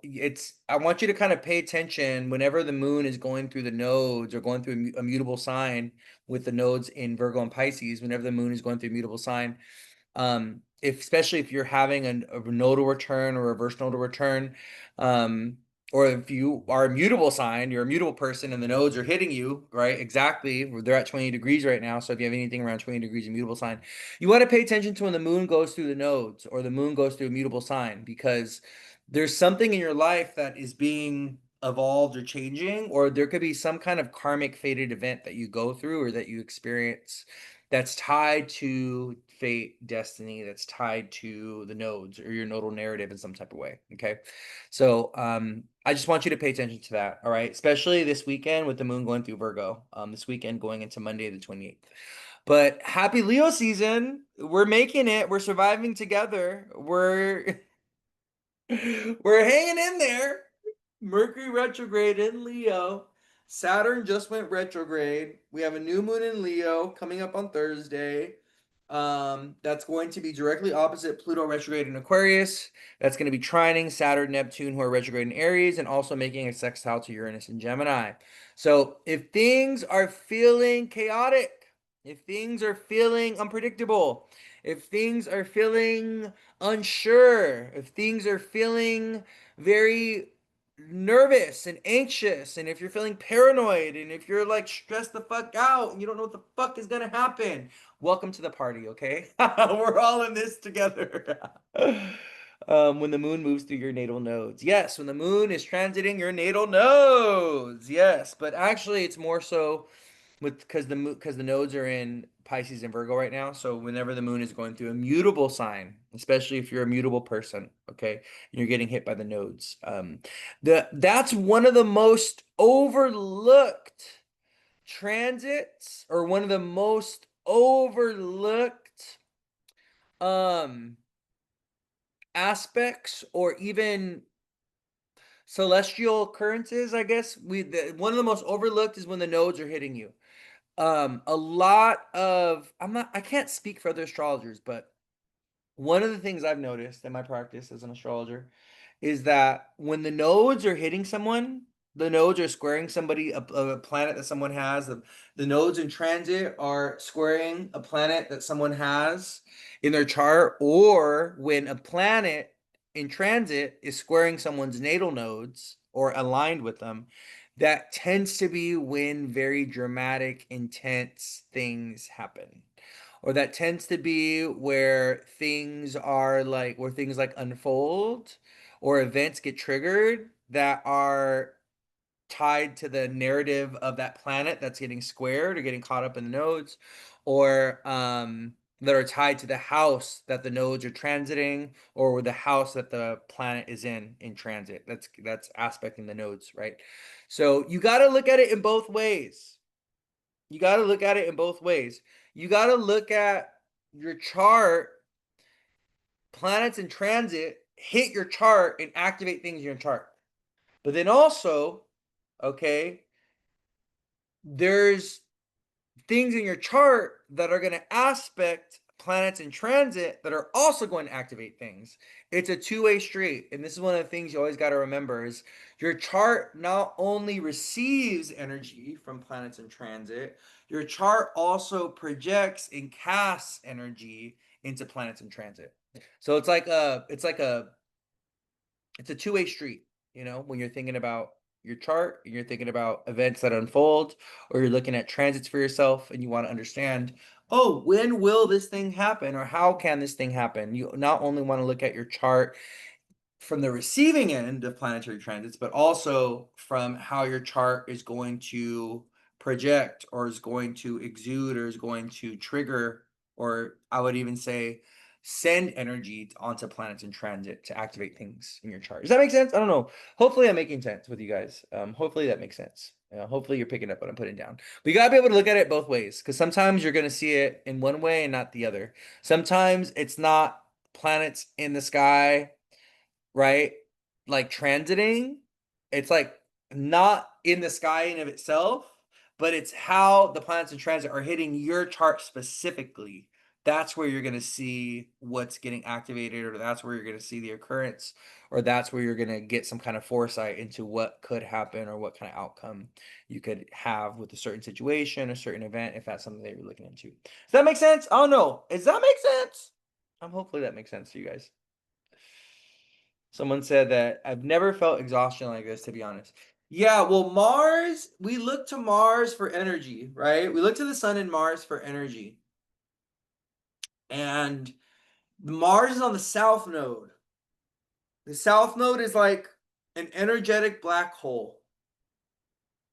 I want you to kind of pay attention whenever the moon is going through the nodes or going through a mutable sign with the nodes in Virgo and Pisces, whenever the moon is going through a mutable sign. If especially if you're having a nodal return or reverse nodal return, or if you are a mutable sign, you're a mutable person and the nodes are hitting you, right? Exactly. They're at 20 degrees right now. So if you have anything around 20 degrees, a mutable sign, you want to pay attention to when the moon goes through the nodes or the moon goes through a mutable sign, because there's something in your life that is being evolved or changing, or there could be some kind of karmic fated event that you go through or that you experience that's tied to fate, destiny, that's tied to the nodes or your nodal narrative in some type of way. Okay. So I just want you to pay attention to that. All right. Especially this weekend with the moon going through Virgo. This weekend going into Monday the 28th. But happy Leo season. We're making it. We're surviving together. We're we're hanging in there. Mercury retrograde in Leo. Saturn just went retrograde. We have a new moon in Leo coming up on Thursday. That's going to be directly opposite Pluto retrograde in Aquarius. That's going to be trining Saturn, Neptune, who are retrograde in Aries, and also making a sextile to Uranus and Gemini. So if things are feeling chaotic, if things are feeling unpredictable, if things are feeling unsure, if things are feeling very nervous and anxious, and if you're feeling paranoid, and if you're like stressed the fuck out and you don't know what the fuck is gonna happen, welcome to the party, okay? We're all in this together. When the moon moves through your natal nodes. Yes, when the moon is transiting your natal nodes. Yes, but actually it's more so with because the nodes are in Pisces and Virgo right now. So whenever the moon is going through a mutable sign, especially if you're a mutable person, okay, and you're getting hit by the nodes. That's one of the most overlooked transits, or one of the most overlooked um aspects, or even celestial occurrences, I guess. One of the most overlooked is when the nodes are hitting you. A lot of I can't speak for other astrologers, but one of the things I've noticed in my practice as an astrologer is that when the nodes are hitting someone, the nodes are squaring somebody, a planet that someone has. The nodes in transit are squaring a planet that someone has in their chart, or when a planet in transit is squaring someone's natal nodes or aligned with them, that tends to be when very dramatic, intense things happen, or that tends to be where things like unfold, or events get triggered that are tied to the narrative of that planet that's getting squared or getting caught up in the nodes, or that are tied to the house that the nodes are transiting, or the house that the planet is in transit. That's aspecting the nodes, right? So you got to look at it in both ways. You got to look at it in both ways. You got to look at your chart. Planets in transit hit your chart and activate things in your chart. But then also, okay, there's things in your chart that are going to aspect planets in transit that are also going to activate things. It's a two-way street. And this is one of the things you always got to remember is your chart not only receives energy from planets in transit, your chart also projects and casts energy into planets in transit. So it's a two-way street, when you're thinking about your chart, and you're thinking about events that unfold, or you're looking at transits for yourself and you want to understand, oh, when will this thing happen, or how can this thing happen? You not only want to look at your chart from the receiving end of planetary transits, but also from how your chart is going to project, or is going to exude, or is going to trigger, or I would even say send energy onto planets in transit to activate things in your chart. Does that make sense? I don't know. Hopefully I'm making sense with you guys. Hopefully that makes sense. Hopefully you're picking up what I'm putting down. But you gotta be able to look at it both ways, because sometimes you're gonna see it in one way and not the other. Sometimes it's not planets in the sky, right? Like transiting, it's like not in the sky in of itself, but it's how the planets in transit are hitting your chart specifically. That's where you're going to see what's getting activated, or that's where you're going to see the occurrence, or that's where you're going to get some kind of foresight into what could happen, or what kind of outcome you could have with a certain situation, a certain event, if that's something that you're looking into. Does that make sense? Oh no. Does that make sense? Hopefully that makes sense to you guys. Someone said that I've never felt exhaustion like this, to be honest. Yeah, well, Mars, we look to Mars for energy, right? We look to the sun and Mars for energy. And Mars is on the south node. The south node is like an energetic black hole.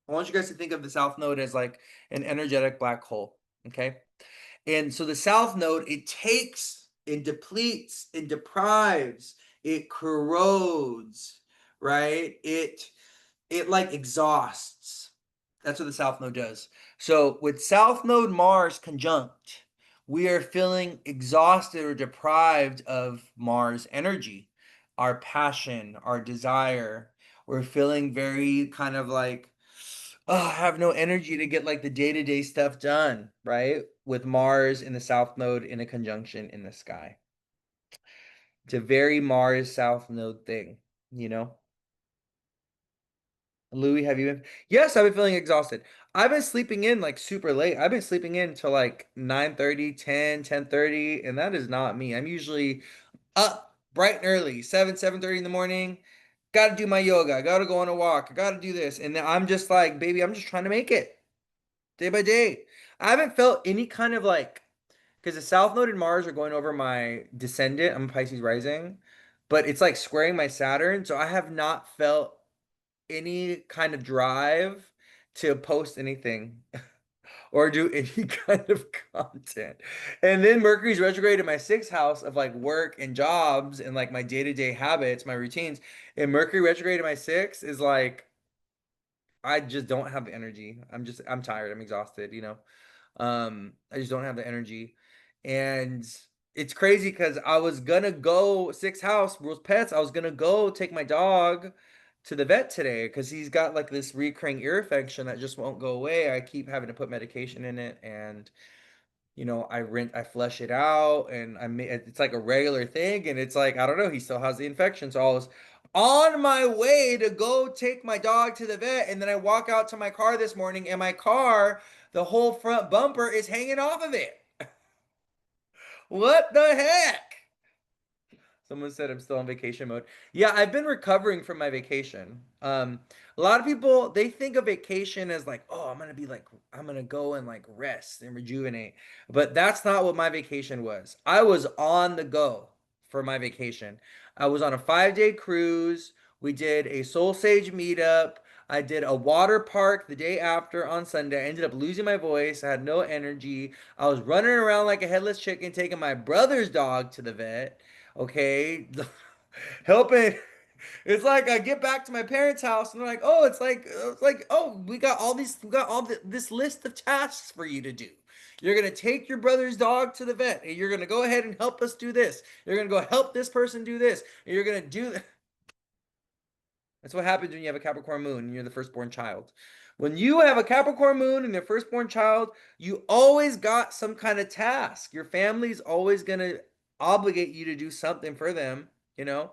I want you guys to think of the South Node as like an energetic black hole. Okay. And so the South Node, it takes and depletes and deprives, it corrodes, right? It like exhausts. That's what the South Node does. So with South Node Mars conjunct, we are feeling exhausted or deprived of Mars energy, our passion, our desire. We're feeling very kind of like, oh, I have no energy to get like the day-to-day stuff done, right? With Mars in the South Node in a conjunction in the sky. It's a very Mars South Node thing, you know? Louie, have you been? Yes, I've been feeling exhausted. I've been sleeping in like super late. I've been sleeping in till like 9:30, 10, 10:30, and that is not me. I'm usually up bright and early, 7, 7:30 in the morning. Got to do my yoga. I got to go on a walk. I got to do this. And then I'm just like, baby, I'm just trying to make it day by day. I haven't felt any kind of like, because the South Node and Mars are going over my descendant. I'm a Pisces rising, but it's like squaring my Saturn. So I have not felt any kind of drive to post anything or do any kind of content. And then Mercury's retrograde in my sixth house of like work and jobs and like my day-to-day habits, my routines. And Mercury retrograde in my sixth is like I just don't have the energy. I'm tired. I'm exhausted, you know. I just don't have the energy. And it's crazy because I was gonna go sixth house, rules pets. I was gonna go take my dog to the vet today because he's got like this recurring ear infection that just won't go away. I keep having to put medication in it, and I flush it out, and it's like a regular thing, and it's like I don't know, he still has the infection. So I was on my way to go take my dog to the vet, and then I walk out to my car this morning, and my car, the whole front bumper is hanging off of it. What the heck? Someone said I'm still on vacation mode. Yeah, I've been recovering from my vacation. A lot of people they think of vacation as like, oh, I'm gonna go and like rest and rejuvenate. But that's not what my vacation was. I was on the go for my vacation. I was on a 5-day cruise. We did a Soul Sage meetup. I did a water park the day after on Sunday. I ended up losing my voice. I had no energy. I was running around like a headless chicken, taking my brother's dog to the vet. Okay, helping. It's like I get back to my parents' house and they're like, "Oh, oh, we got this list of tasks for you to do. You're gonna take your brother's dog to the vet, and you're gonna go ahead and help us do this. You're gonna go help this person do this, and you're gonna do that." That's what happens when you have a Capricorn moon and you're the firstborn child. When you have a Capricorn moon and your firstborn child, you always got some kind of task. Your family's always gonna obligate you to do something for them, you know?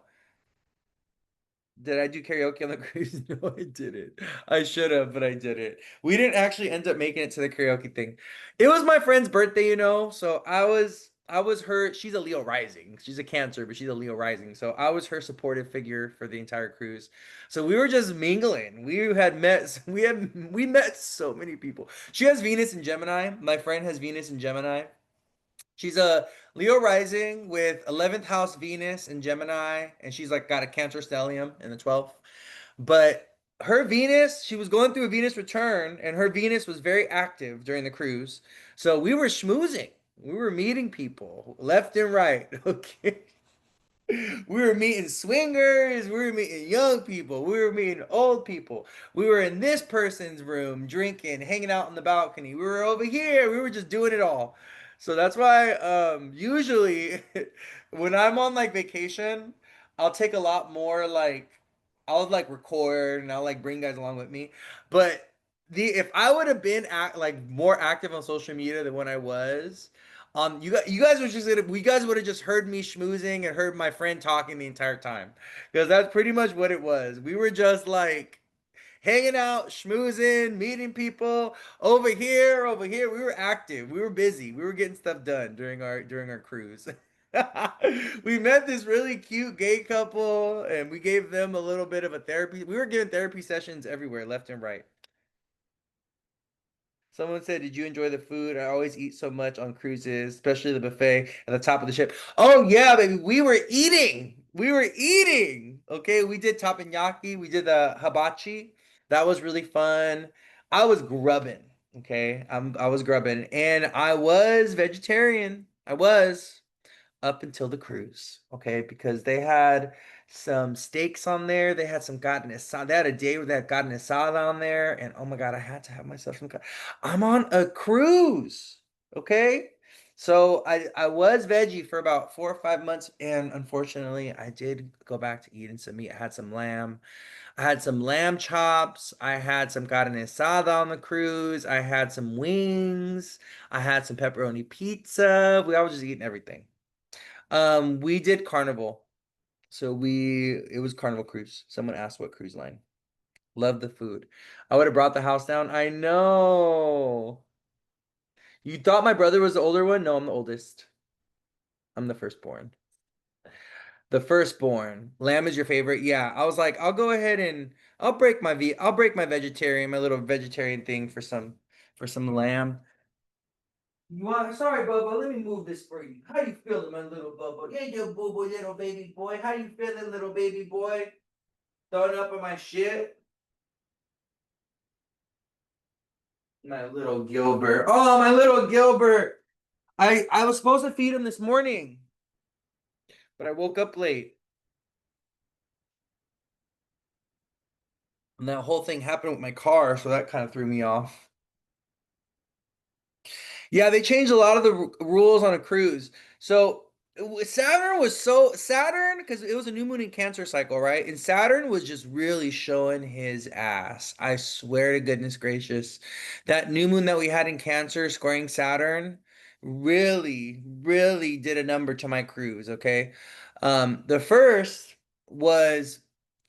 Did I do karaoke on the cruise? No, I didn't. I should have, but I didn't. We didn't actually end up making it to the karaoke thing. It was my friend's birthday, so I was her. She's a Leo rising. She's a Cancer, but she's a Leo rising. So I was her supportive figure for the entire cruise. So we were just mingling. We met so many people. She has Venus in Gemini. My friend has Venus in Gemini. She's a Leo rising with 11th house Venus in Gemini, and she's like got a Cancer stellium in the 12th. But her Venus, she was going through a Venus return, and her Venus was very active during the cruise. So we were schmoozing. We were meeting people left and right. Okay. We were meeting swingers, we were meeting young people, we were meeting old people. We were in this person's room drinking, hanging out on the balcony. We were over here, we were just doing it all. So that's why usually when I'm on like vacation, I'll take a lot more like I'll like record and I'll like bring guys along with me. But the if I would have been like more active on social media than when I was, you guys we guys would have just heard me schmoozing and heard my friend talking the entire time because that's pretty much what it was. We were just like hanging out, schmoozing, meeting people over here, over here. We were active. We were busy. We were getting stuff done during our cruise. We met this really cute gay couple and we gave them a little bit of a therapy. We were giving therapy sessions everywhere, left and right. Someone said, "Did you enjoy the food? I always eat so much on cruises, especially the buffet at the top of the ship." Oh yeah, baby, we were eating. We were eating. Okay, we did teppanyaki, we did the hibachi. That was really fun. I was grubbing. Okay, I was grubbing, and I was vegetarian. I was up until the cruise. Okay, because they had some steaks on there. They had some carne asada. They had a day with that carne asada on there, and oh my God, I had to have myself some. I'm on a cruise. Okay. So I was veggie for about 4 or 5 months, and unfortunately, I did go back to eating some meat. I had some lamb. I had some lamb chops. I had some carne asada on the cruise. I had some wings. I had some pepperoni pizza. I was just eating everything. We did Carnival. So it was Carnival Cruise. Someone asked what cruise line. Love the food. I would have brought the house down. I know. You thought my brother was the older one? No, I'm the oldest. I'm the firstborn. The firstborn. Lamb is your favorite? Yeah. I was like, I'll go ahead and I'll break my vegetarian, my little vegetarian thing for some lamb. You want sorry, Bubba, let me move this for you. How you feeling, my little Bubba? Yeah, you boo boo little baby boy. How you feeling, little baby boy? Throwing up on my shit? My little Gilbert. Oh, my little Gilbert. I was supposed to feed him this morning, but I woke up late. And that whole thing happened with my car, so that kind of threw me off. Yeah, they changed a lot of the rules on a cruise. So Saturn because it was a new moon in Cancer cycle, right? And Saturn was just really showing his ass. I swear to goodness gracious, that new moon that we had in Cancer squaring Saturn really, really did a number to my cruise. Okay, the first was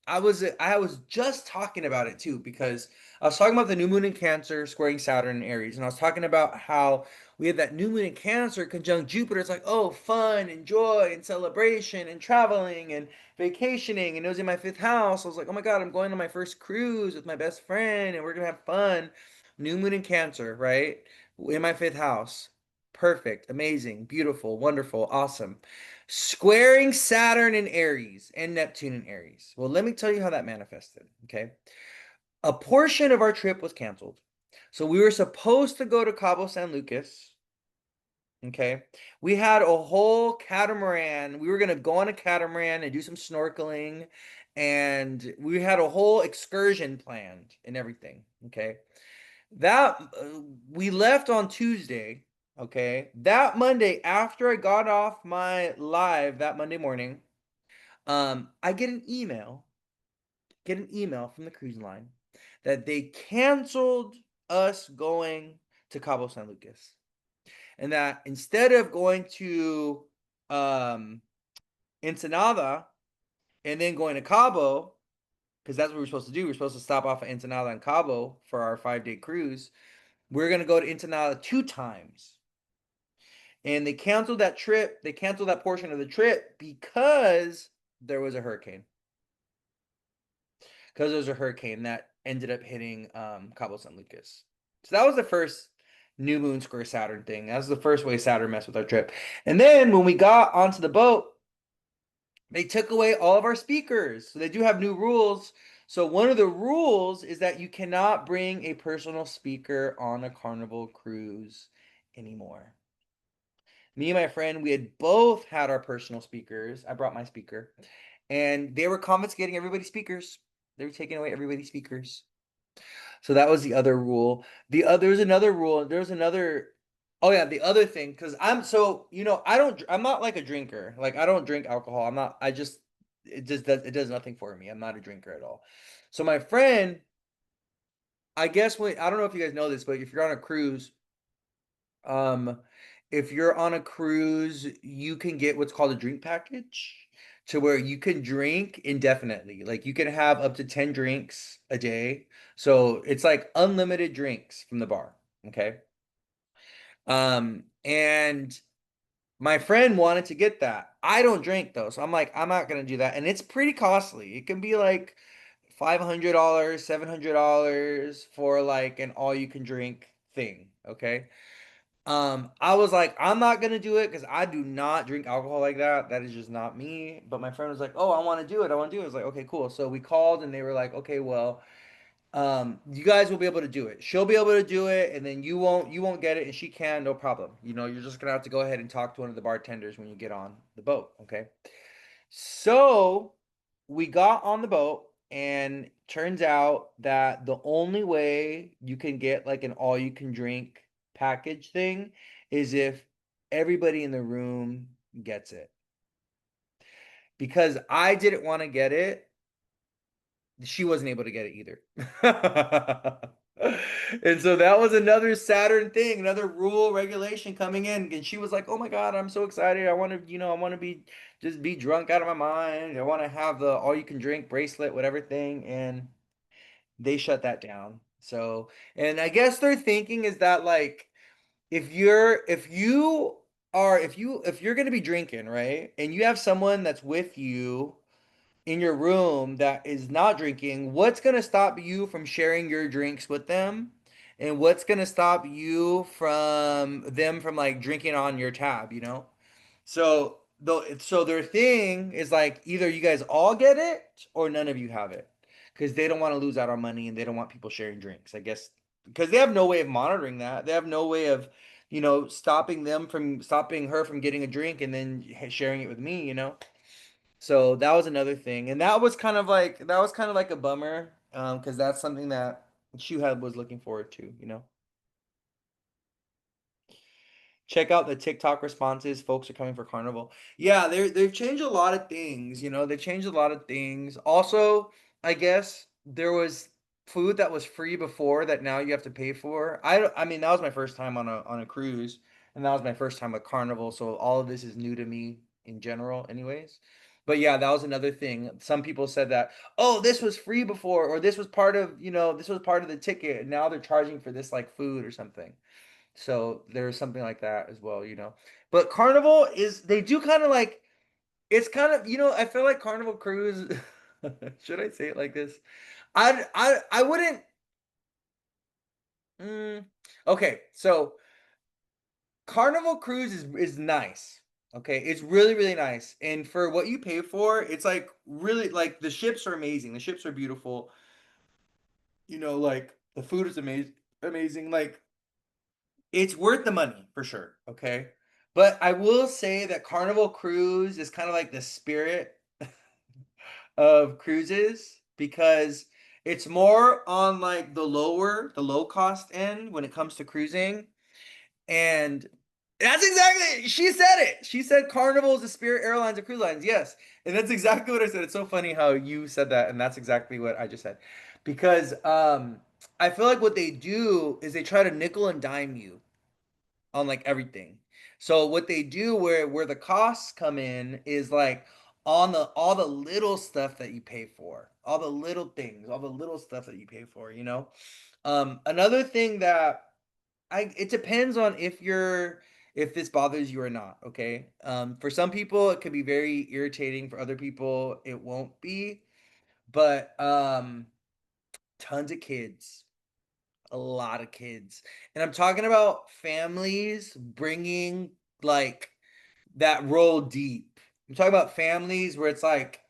I was just talking about it too because I was talking about the new moon in Cancer squaring Saturn and Aries, and I was talking about how we had that new moon in Cancer conjunct Jupiter. It's like, oh, fun and joy and celebration and traveling and vacationing. And it was in my fifth house. I was like, oh my God, I'm going on my first cruise with my best friend and we're gonna have fun. New moon in Cancer, right? In my fifth house. Perfect, amazing, beautiful, wonderful, awesome. Squaring Saturn in Aries and Neptune in Aries. Well, let me tell you how that manifested. Okay. A portion of our trip was canceled. So we were supposed to go to Cabo San Lucas. Okay. We had a whole catamaran. We were going to go on a catamaran and do some snorkeling. And we had a whole excursion planned and everything. Okay. That we left on Tuesday. Okay. That Monday, after I got off my live that Monday morning, I get an email from the cruise line that they canceled us going to Cabo San Lucas. And that instead of going to um, Ensenada and then going to Cabo, because that's what we are supposed to do, we're supposed to stop off at Ensenada and Cabo for our 5-day cruise. We're going to go to Ensenada 2 times. And they canceled that trip. They canceled that portion of the trip because there was a hurricane. Because there was a hurricane that ended up hitting Cabo San Lucas. So that was the first new moon square Saturn thing. That was the first way Saturn messed with our trip. And then when we got onto the boat, they took away all of our speakers. So they do have new rules. So one of the rules is that you cannot bring a personal speaker on a Carnival cruise anymore. Me and my friend, we had both had our personal speakers. I brought my speaker, and they were confiscating everybody's speakers. They were taking away everybody's speakers. So that was the other rule. There was another rule. There was another. Oh yeah, the other thing, because I'm not like a drinker. Like I don't drink alcohol. I'm not. It does nothing for me. I'm not a drinker at all. So my friend, I guess I don't know if you guys know this, but if you're on a cruise, um, if you're on a cruise, you can get what's called a drink package to where you can drink indefinitely. Like you can have up to 10 drinks a day. So it's like unlimited drinks from the bar. Okay. And my friend wanted to get that. I don't drink though. So I'm like, I'm not gonna do that. And it's pretty costly. It can be like $500, $700 for like an all you can drink thing. Okay. I was like, I'm not gonna do it because I do not drink alcohol like that. That is just not me. But my friend was like, "Oh, I want to do it. I want to do it." I was like, "Okay, cool." So we called and they were like, "Okay, well, you guys will be able to do it. She'll be able to do it, and then you won't get it, and she can, no problem. You're just gonna have to go ahead and talk to one of the bartenders when you get on the boat, okay?" So we got on the boat, and turns out that the only way you can get like an all you can drink package thing is if everybody in the room gets it. Because I didn't want to get it, she wasn't able to get it either. And so that was another Saturn thing, another rule regulation coming in. And she was like, "Oh my God, I'm so excited. I want to, I want to be just be drunk out of my mind. I want to have the all you can drink bracelet, whatever thing." And they shut that down. So, and I guess their thinking is that like if you're going to be drinking, right? And you have someone that's with you in your room that is not drinking, what's going to stop you from sharing your drinks with them? And what's going to stop you from them from like drinking on your tab, you know? So, so their thing is like either you guys all get it or none of you have it. Because they don't want to lose out on money and they don't want people sharing drinks, I guess. Because they have no way of monitoring that. They have no way of, stopping her from getting a drink and then sharing it with me, you know? So that was another thing, and that was kind of like a bummer, because that's something that she had was looking forward to, you know. Check out the TikTok responses. Folks are coming for Carnival. Yeah, they've changed a lot of things, they've changed a lot of things. Also, I guess there was food that was free before that now you have to pay for. I mean, that was my first time on a cruise, and that was my first time at Carnival, so all of this is new to me in general, anyways. But yeah, that was another thing. Some people said that, oh, this was free before, or this was part of the ticket, and now they're charging for this like food or something. So there's something like that as well. But Carnival is they do kind of like it's kind of I feel like Carnival Cruise. Should I say it like this? I wouldn't. Mm, okay, so Carnival Cruise is nice. Okay, it's really really nice, and for what you pay for, it's like really like the ships are amazing. The ships are beautiful. Like the food is amazing. Amazing. Like it's worth the money for sure, okay? But I will say that Carnival Cruise is kind of like the spirit of cruises because it's more on like the low cost end when it comes to cruising. And that's exactly, she said it. She said Carnival is the spirit airlines of cruise lines. Yes. And that's exactly what I said. It's so funny how you said that. And that's exactly what I just said. Because I feel like what they do is they try to nickel and dime you on like everything. So what they do where the costs come in is like on the all the little stuff that you pay for, all the little things, all the little stuff that you pay for. Another thing that I it depends on if this bothers you or not, okay? For some people it could be very irritating, for other people it won't be, but tons of kids, a lot of kids. And I'm talking about families bringing like that roll deep. I'm talking about families where it's like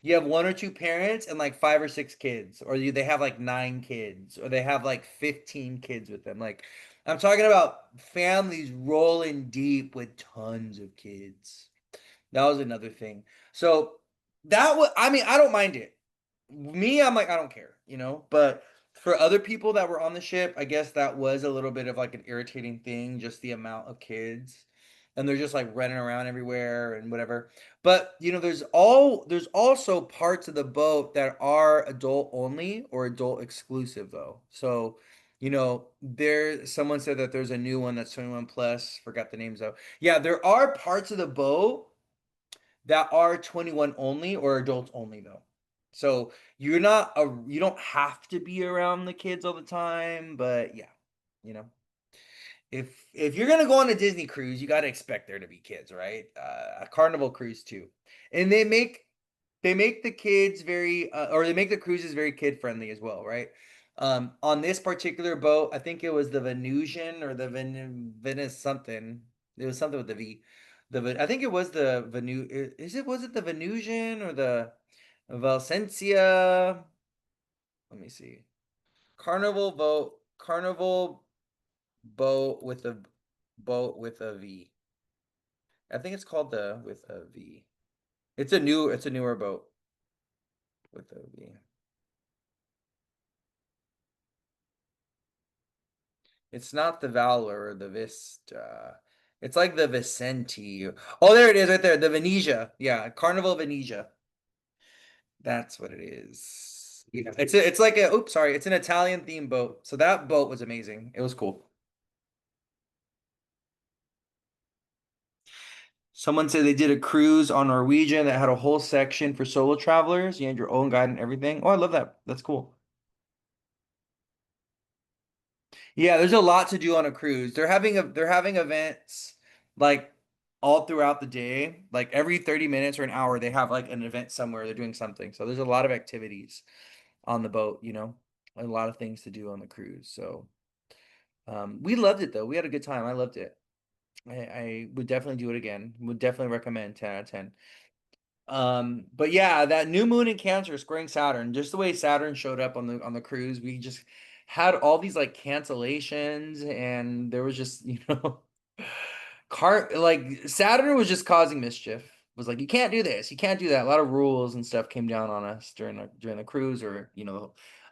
you have one or two parents and like five or six kids, or they have like nine kids, or they have like 15 kids with them. Like I'm talking about families rolling deep with tons of kids. That was another thing. So I mean, I don't mind it. Me, I'm like, I don't care. But for other people that were on the ship, I guess that was a little bit of like an irritating thing, just the amount of kids. And they're just like running around everywhere and whatever. But there's also parts of the boat that are adult only or adult exclusive though. So, someone said that there's a new one that's 21 plus, forgot the names though. Yeah, there are parts of the boat that are 21 only or adults only though. So you don't have to be around the kids all the time, but yeah, you know. If you're gonna go on a Disney cruise, you gotta expect there to be kids, right? A Carnival cruise too, and they make the kids very, or they make the cruises very kid friendly as well, right? On this particular boat, I think it was the Venusian or the Venice something. It was something with the V. I think it was the was it the Venusian or the Valsencia? Let me see. Carnival boat with a V. I think it's called the with a V. It's a newer boat with a V. It's not the Valor or the Vista. It's like the Vicente. Oh, there it is right there. The Venetia. Yeah, Carnival Venetia. That's what it is. Yeah. It's like a oops, sorry, it's an Italian themed boat. So that boat was amazing. It was cool. Someone said they did a cruise on Norwegian that had a whole section for solo travelers. You had your own guide and everything. Oh, I love that. That's cool. Yeah, there's a lot to do on a cruise. They're having events like all throughout the day. Like every 30 minutes or an hour, they have like an event somewhere. They're doing something. So there's a lot of activities on the boat, a lot of things to do on the cruise. So we loved it though. We had a good time. I loved it. I would definitely do it again. Would definitely recommend 10 out of 10. But yeah, that new moon in Cancer squaring Saturn, just the way Saturn showed up on the cruise, we just had all these like cancellations, and there was just, car like Saturn was just causing mischief. Was like, you can't do this, you can't do that. A lot of rules and stuff came down on us during the cruise, or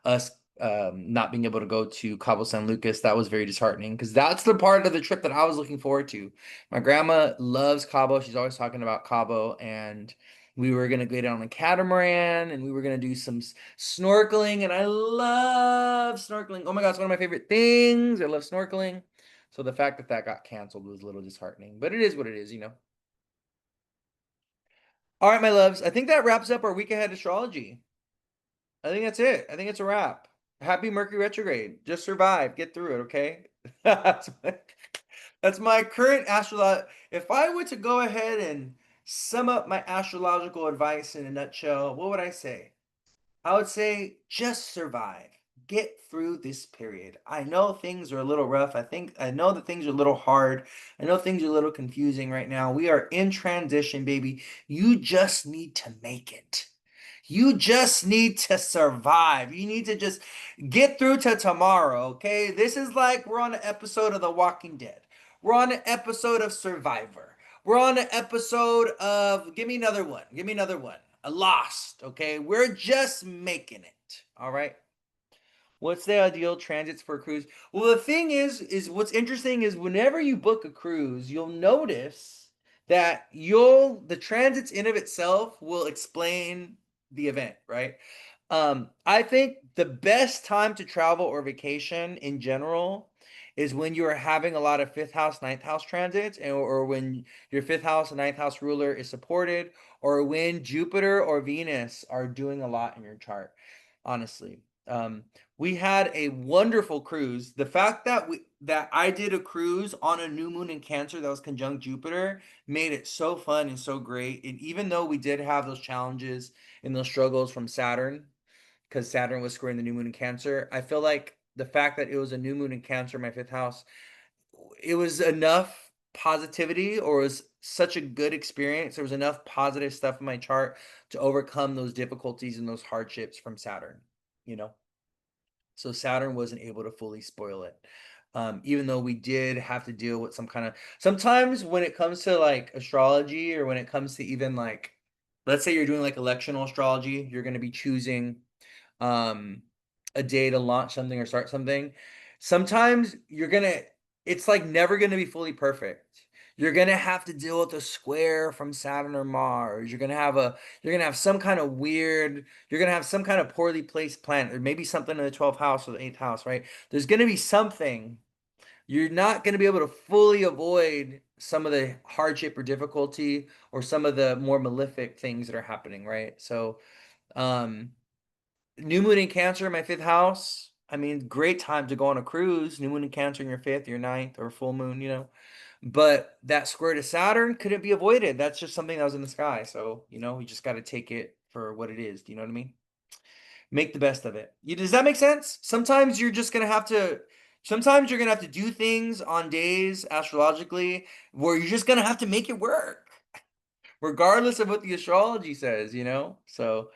us not being able to go to Cabo San Lucas. That was very disheartening because that's the part of the trip that I was looking forward to. My grandma loves Cabo. She's always talking about Cabo, and we were gonna get on a catamaran and we were gonna do some snorkeling, and I love snorkeling. Oh my God, it's one of my favorite things. I love snorkeling. So the fact that that got canceled was a little disheartening, but it is what it is. All right, my loves. I think that wraps up our week ahead astrology. I think that's it. I think it's a wrap. Happy Mercury retrograde. Just survive. Get through it, okay? That's that's my current astrology. If I were to go ahead and sum up my astrological advice in a nutshell, what would I say? I would say just survive. Get through this period. I know things are a little rough. I know that things are a little hard. I know things are a little confusing right now. We are in transition, baby. You just need to make it. You just need to survive. You need to just get through to tomorrow, okay? This is like we're on an episode of The Walking Dead. We're on an episode of Survivor. We're on an episode of give me another one. Give me another one. A Lost, okay? We're just making it. All right. What's the ideal transits for a cruise? Well, the thing is what's interesting is whenever you book a cruise, you'll notice that the transits in of itself will explain the event, right? I think the best time to travel or vacation in general is when you are having a lot of fifth house, ninth house transits, or when your fifth house and ninth house ruler is supported, or when Jupiter or Venus are doing a lot in your chart, honestly. We had a wonderful cruise. The fact that I did a cruise on a new moon in Cancer that was conjunct Jupiter made it so fun and so great. And even though we did have those challenges and those struggles from Saturn, because Saturn was squaring the new moon in Cancer, I feel like the fact that it was a new moon in Cancer, my fifth house, it was enough positivity, or it was such a good experience. There was enough positive stuff in my chart to overcome those difficulties and those hardships from Saturn, you know? So Saturn wasn't able to fully spoil it. Even though we did have to deal with sometimes when it comes to like astrology, or when it comes to even like, let's say you're doing like electional astrology, you're going to be choosing um a day to launch something or start something. Sometimes it's like never gonna be fully perfect. You're gonna have to deal with a square from Saturn or Mars. You're gonna have some kind of weird, you're gonna have some kind of poorly placed planet, or maybe something in the 12th house or the 8th house, right? There's gonna be something. You're not gonna be able to fully avoid some of the hardship or difficulty, or some of the more malefic things that are happening, right? So um new moon in Cancer, my fifth house. I mean, great time to go on a cruise. New moon in Cancer in your fifth, your ninth, or full moon. But that square to Saturn couldn't be avoided. That's just something that was in the sky. So, we just got to take it for what it is. Do you know what I mean? Make the best of it. Does that make sense? Sometimes you're gonna have to do things on days astrologically where you're just gonna have to make it work, regardless of what the astrology says, you know? So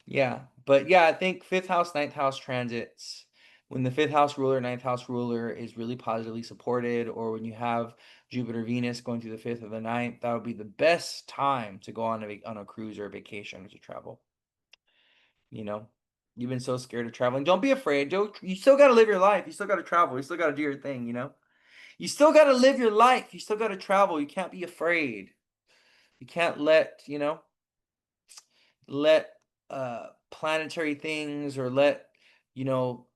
yeah. But yeah, I think fifth house, ninth house transits, when the fifth house ruler, ninth house ruler is really positively supported, or when you have Jupiter, Venus going through the fifth or the ninth, that would be the best time to go on a cruise or a vacation or to travel. You know, you've been so scared of traveling. Don't be afraid. You still got to live your life. You still got to travel. You still got to do your thing, you know? You still got to live your life. You still got to travel. You can't be afraid. You can't let planetary things or let, you know,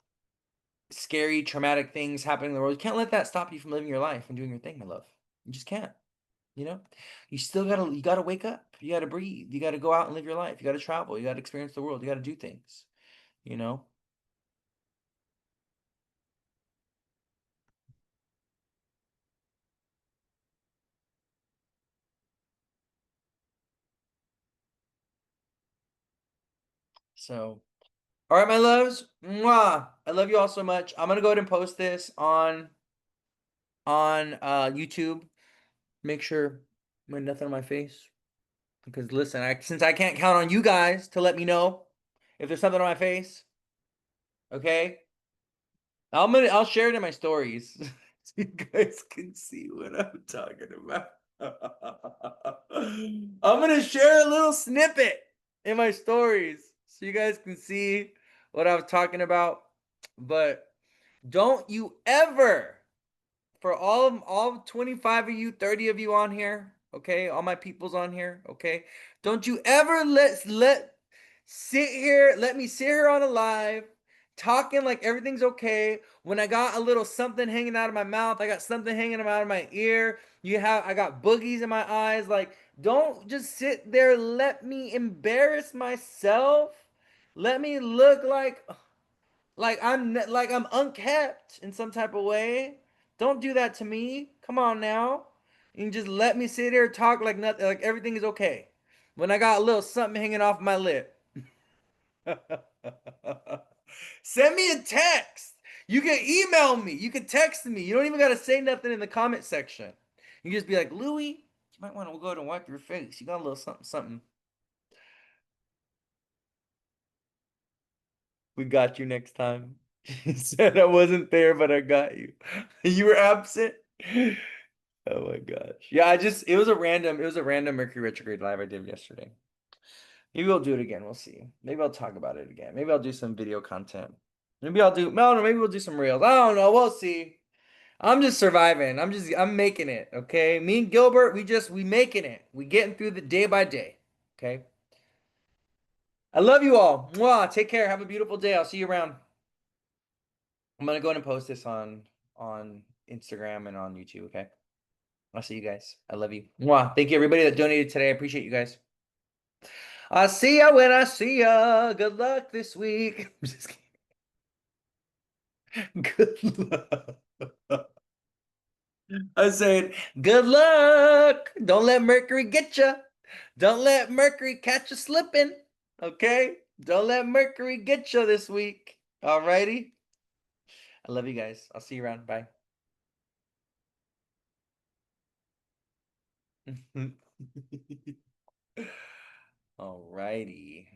scary, traumatic things happen in the world. You can't let that stop you from living your life and doing your thing, my love. You just can't, you know? You gotta wake up. You gotta breathe. You gotta go out and live your life. You gotta travel. You gotta experience the world. You gotta do things, you know? So all right, my loves. Mwah. I love you all so much. I'm gonna go ahead and post this on YouTube. Make sure nothing on my face. Because listen, since I can't count on you guys to let me know if there's something on my face, okay? I'll share it in my stories so you guys can see what I'm talking about. I'm gonna share a little snippet in my stories so you guys can see what I was talking about. But don't you ever, for all 25 of you, 30 of you on here, okay? All my peoples on here, okay? Don't you ever let me sit here on a live talking like everything's okay when I got a little something hanging out of my mouth, I got something hanging out of my ear, I got boogies in my eyes. Like, don't just sit there, let me embarrass myself. Let me look like I'm unkept in some type of way. Don't do that to me. Come on now. You can just let me sit here talk like nothing, like everything is okay. When I got a little something hanging off my lip. Send me a text. You can email me. You can text me. You don't even gotta say nothing in the comment section. You can just be like, Louie, you might want to go ahead and wipe your face. You got a little something, something. We got you next time. He said I wasn't there, but I got you. You were absent. Oh my gosh. Yeah, it was a random Mercury retrograde live I did yesterday. Maybe we'll do it again. We'll see. Maybe I'll talk about it again. Maybe I'll do some video content. No, maybe we'll do some reels. I don't know. We'll see. I'm just surviving. I'm making it. Okay. Me and Gilbert, we making it. We getting through the day by day. Okay. I love you all. Mwah. Take care. Have a beautiful day. I'll see you around. I'm gonna go ahead and post this on Instagram and on YouTube. Okay. I'll see you guys. I love you. Mwah. Thank you everybody that donated today. I appreciate you guys. I'll see ya when I see ya. Good luck this week. I'm just kidding. Good luck. I said, good luck. Don't let Mercury get you. Don't let Mercury catch you slipping. Okay? Don't let Mercury get you this week. Alrighty? I love you guys. I'll see you around. Bye. Alrighty.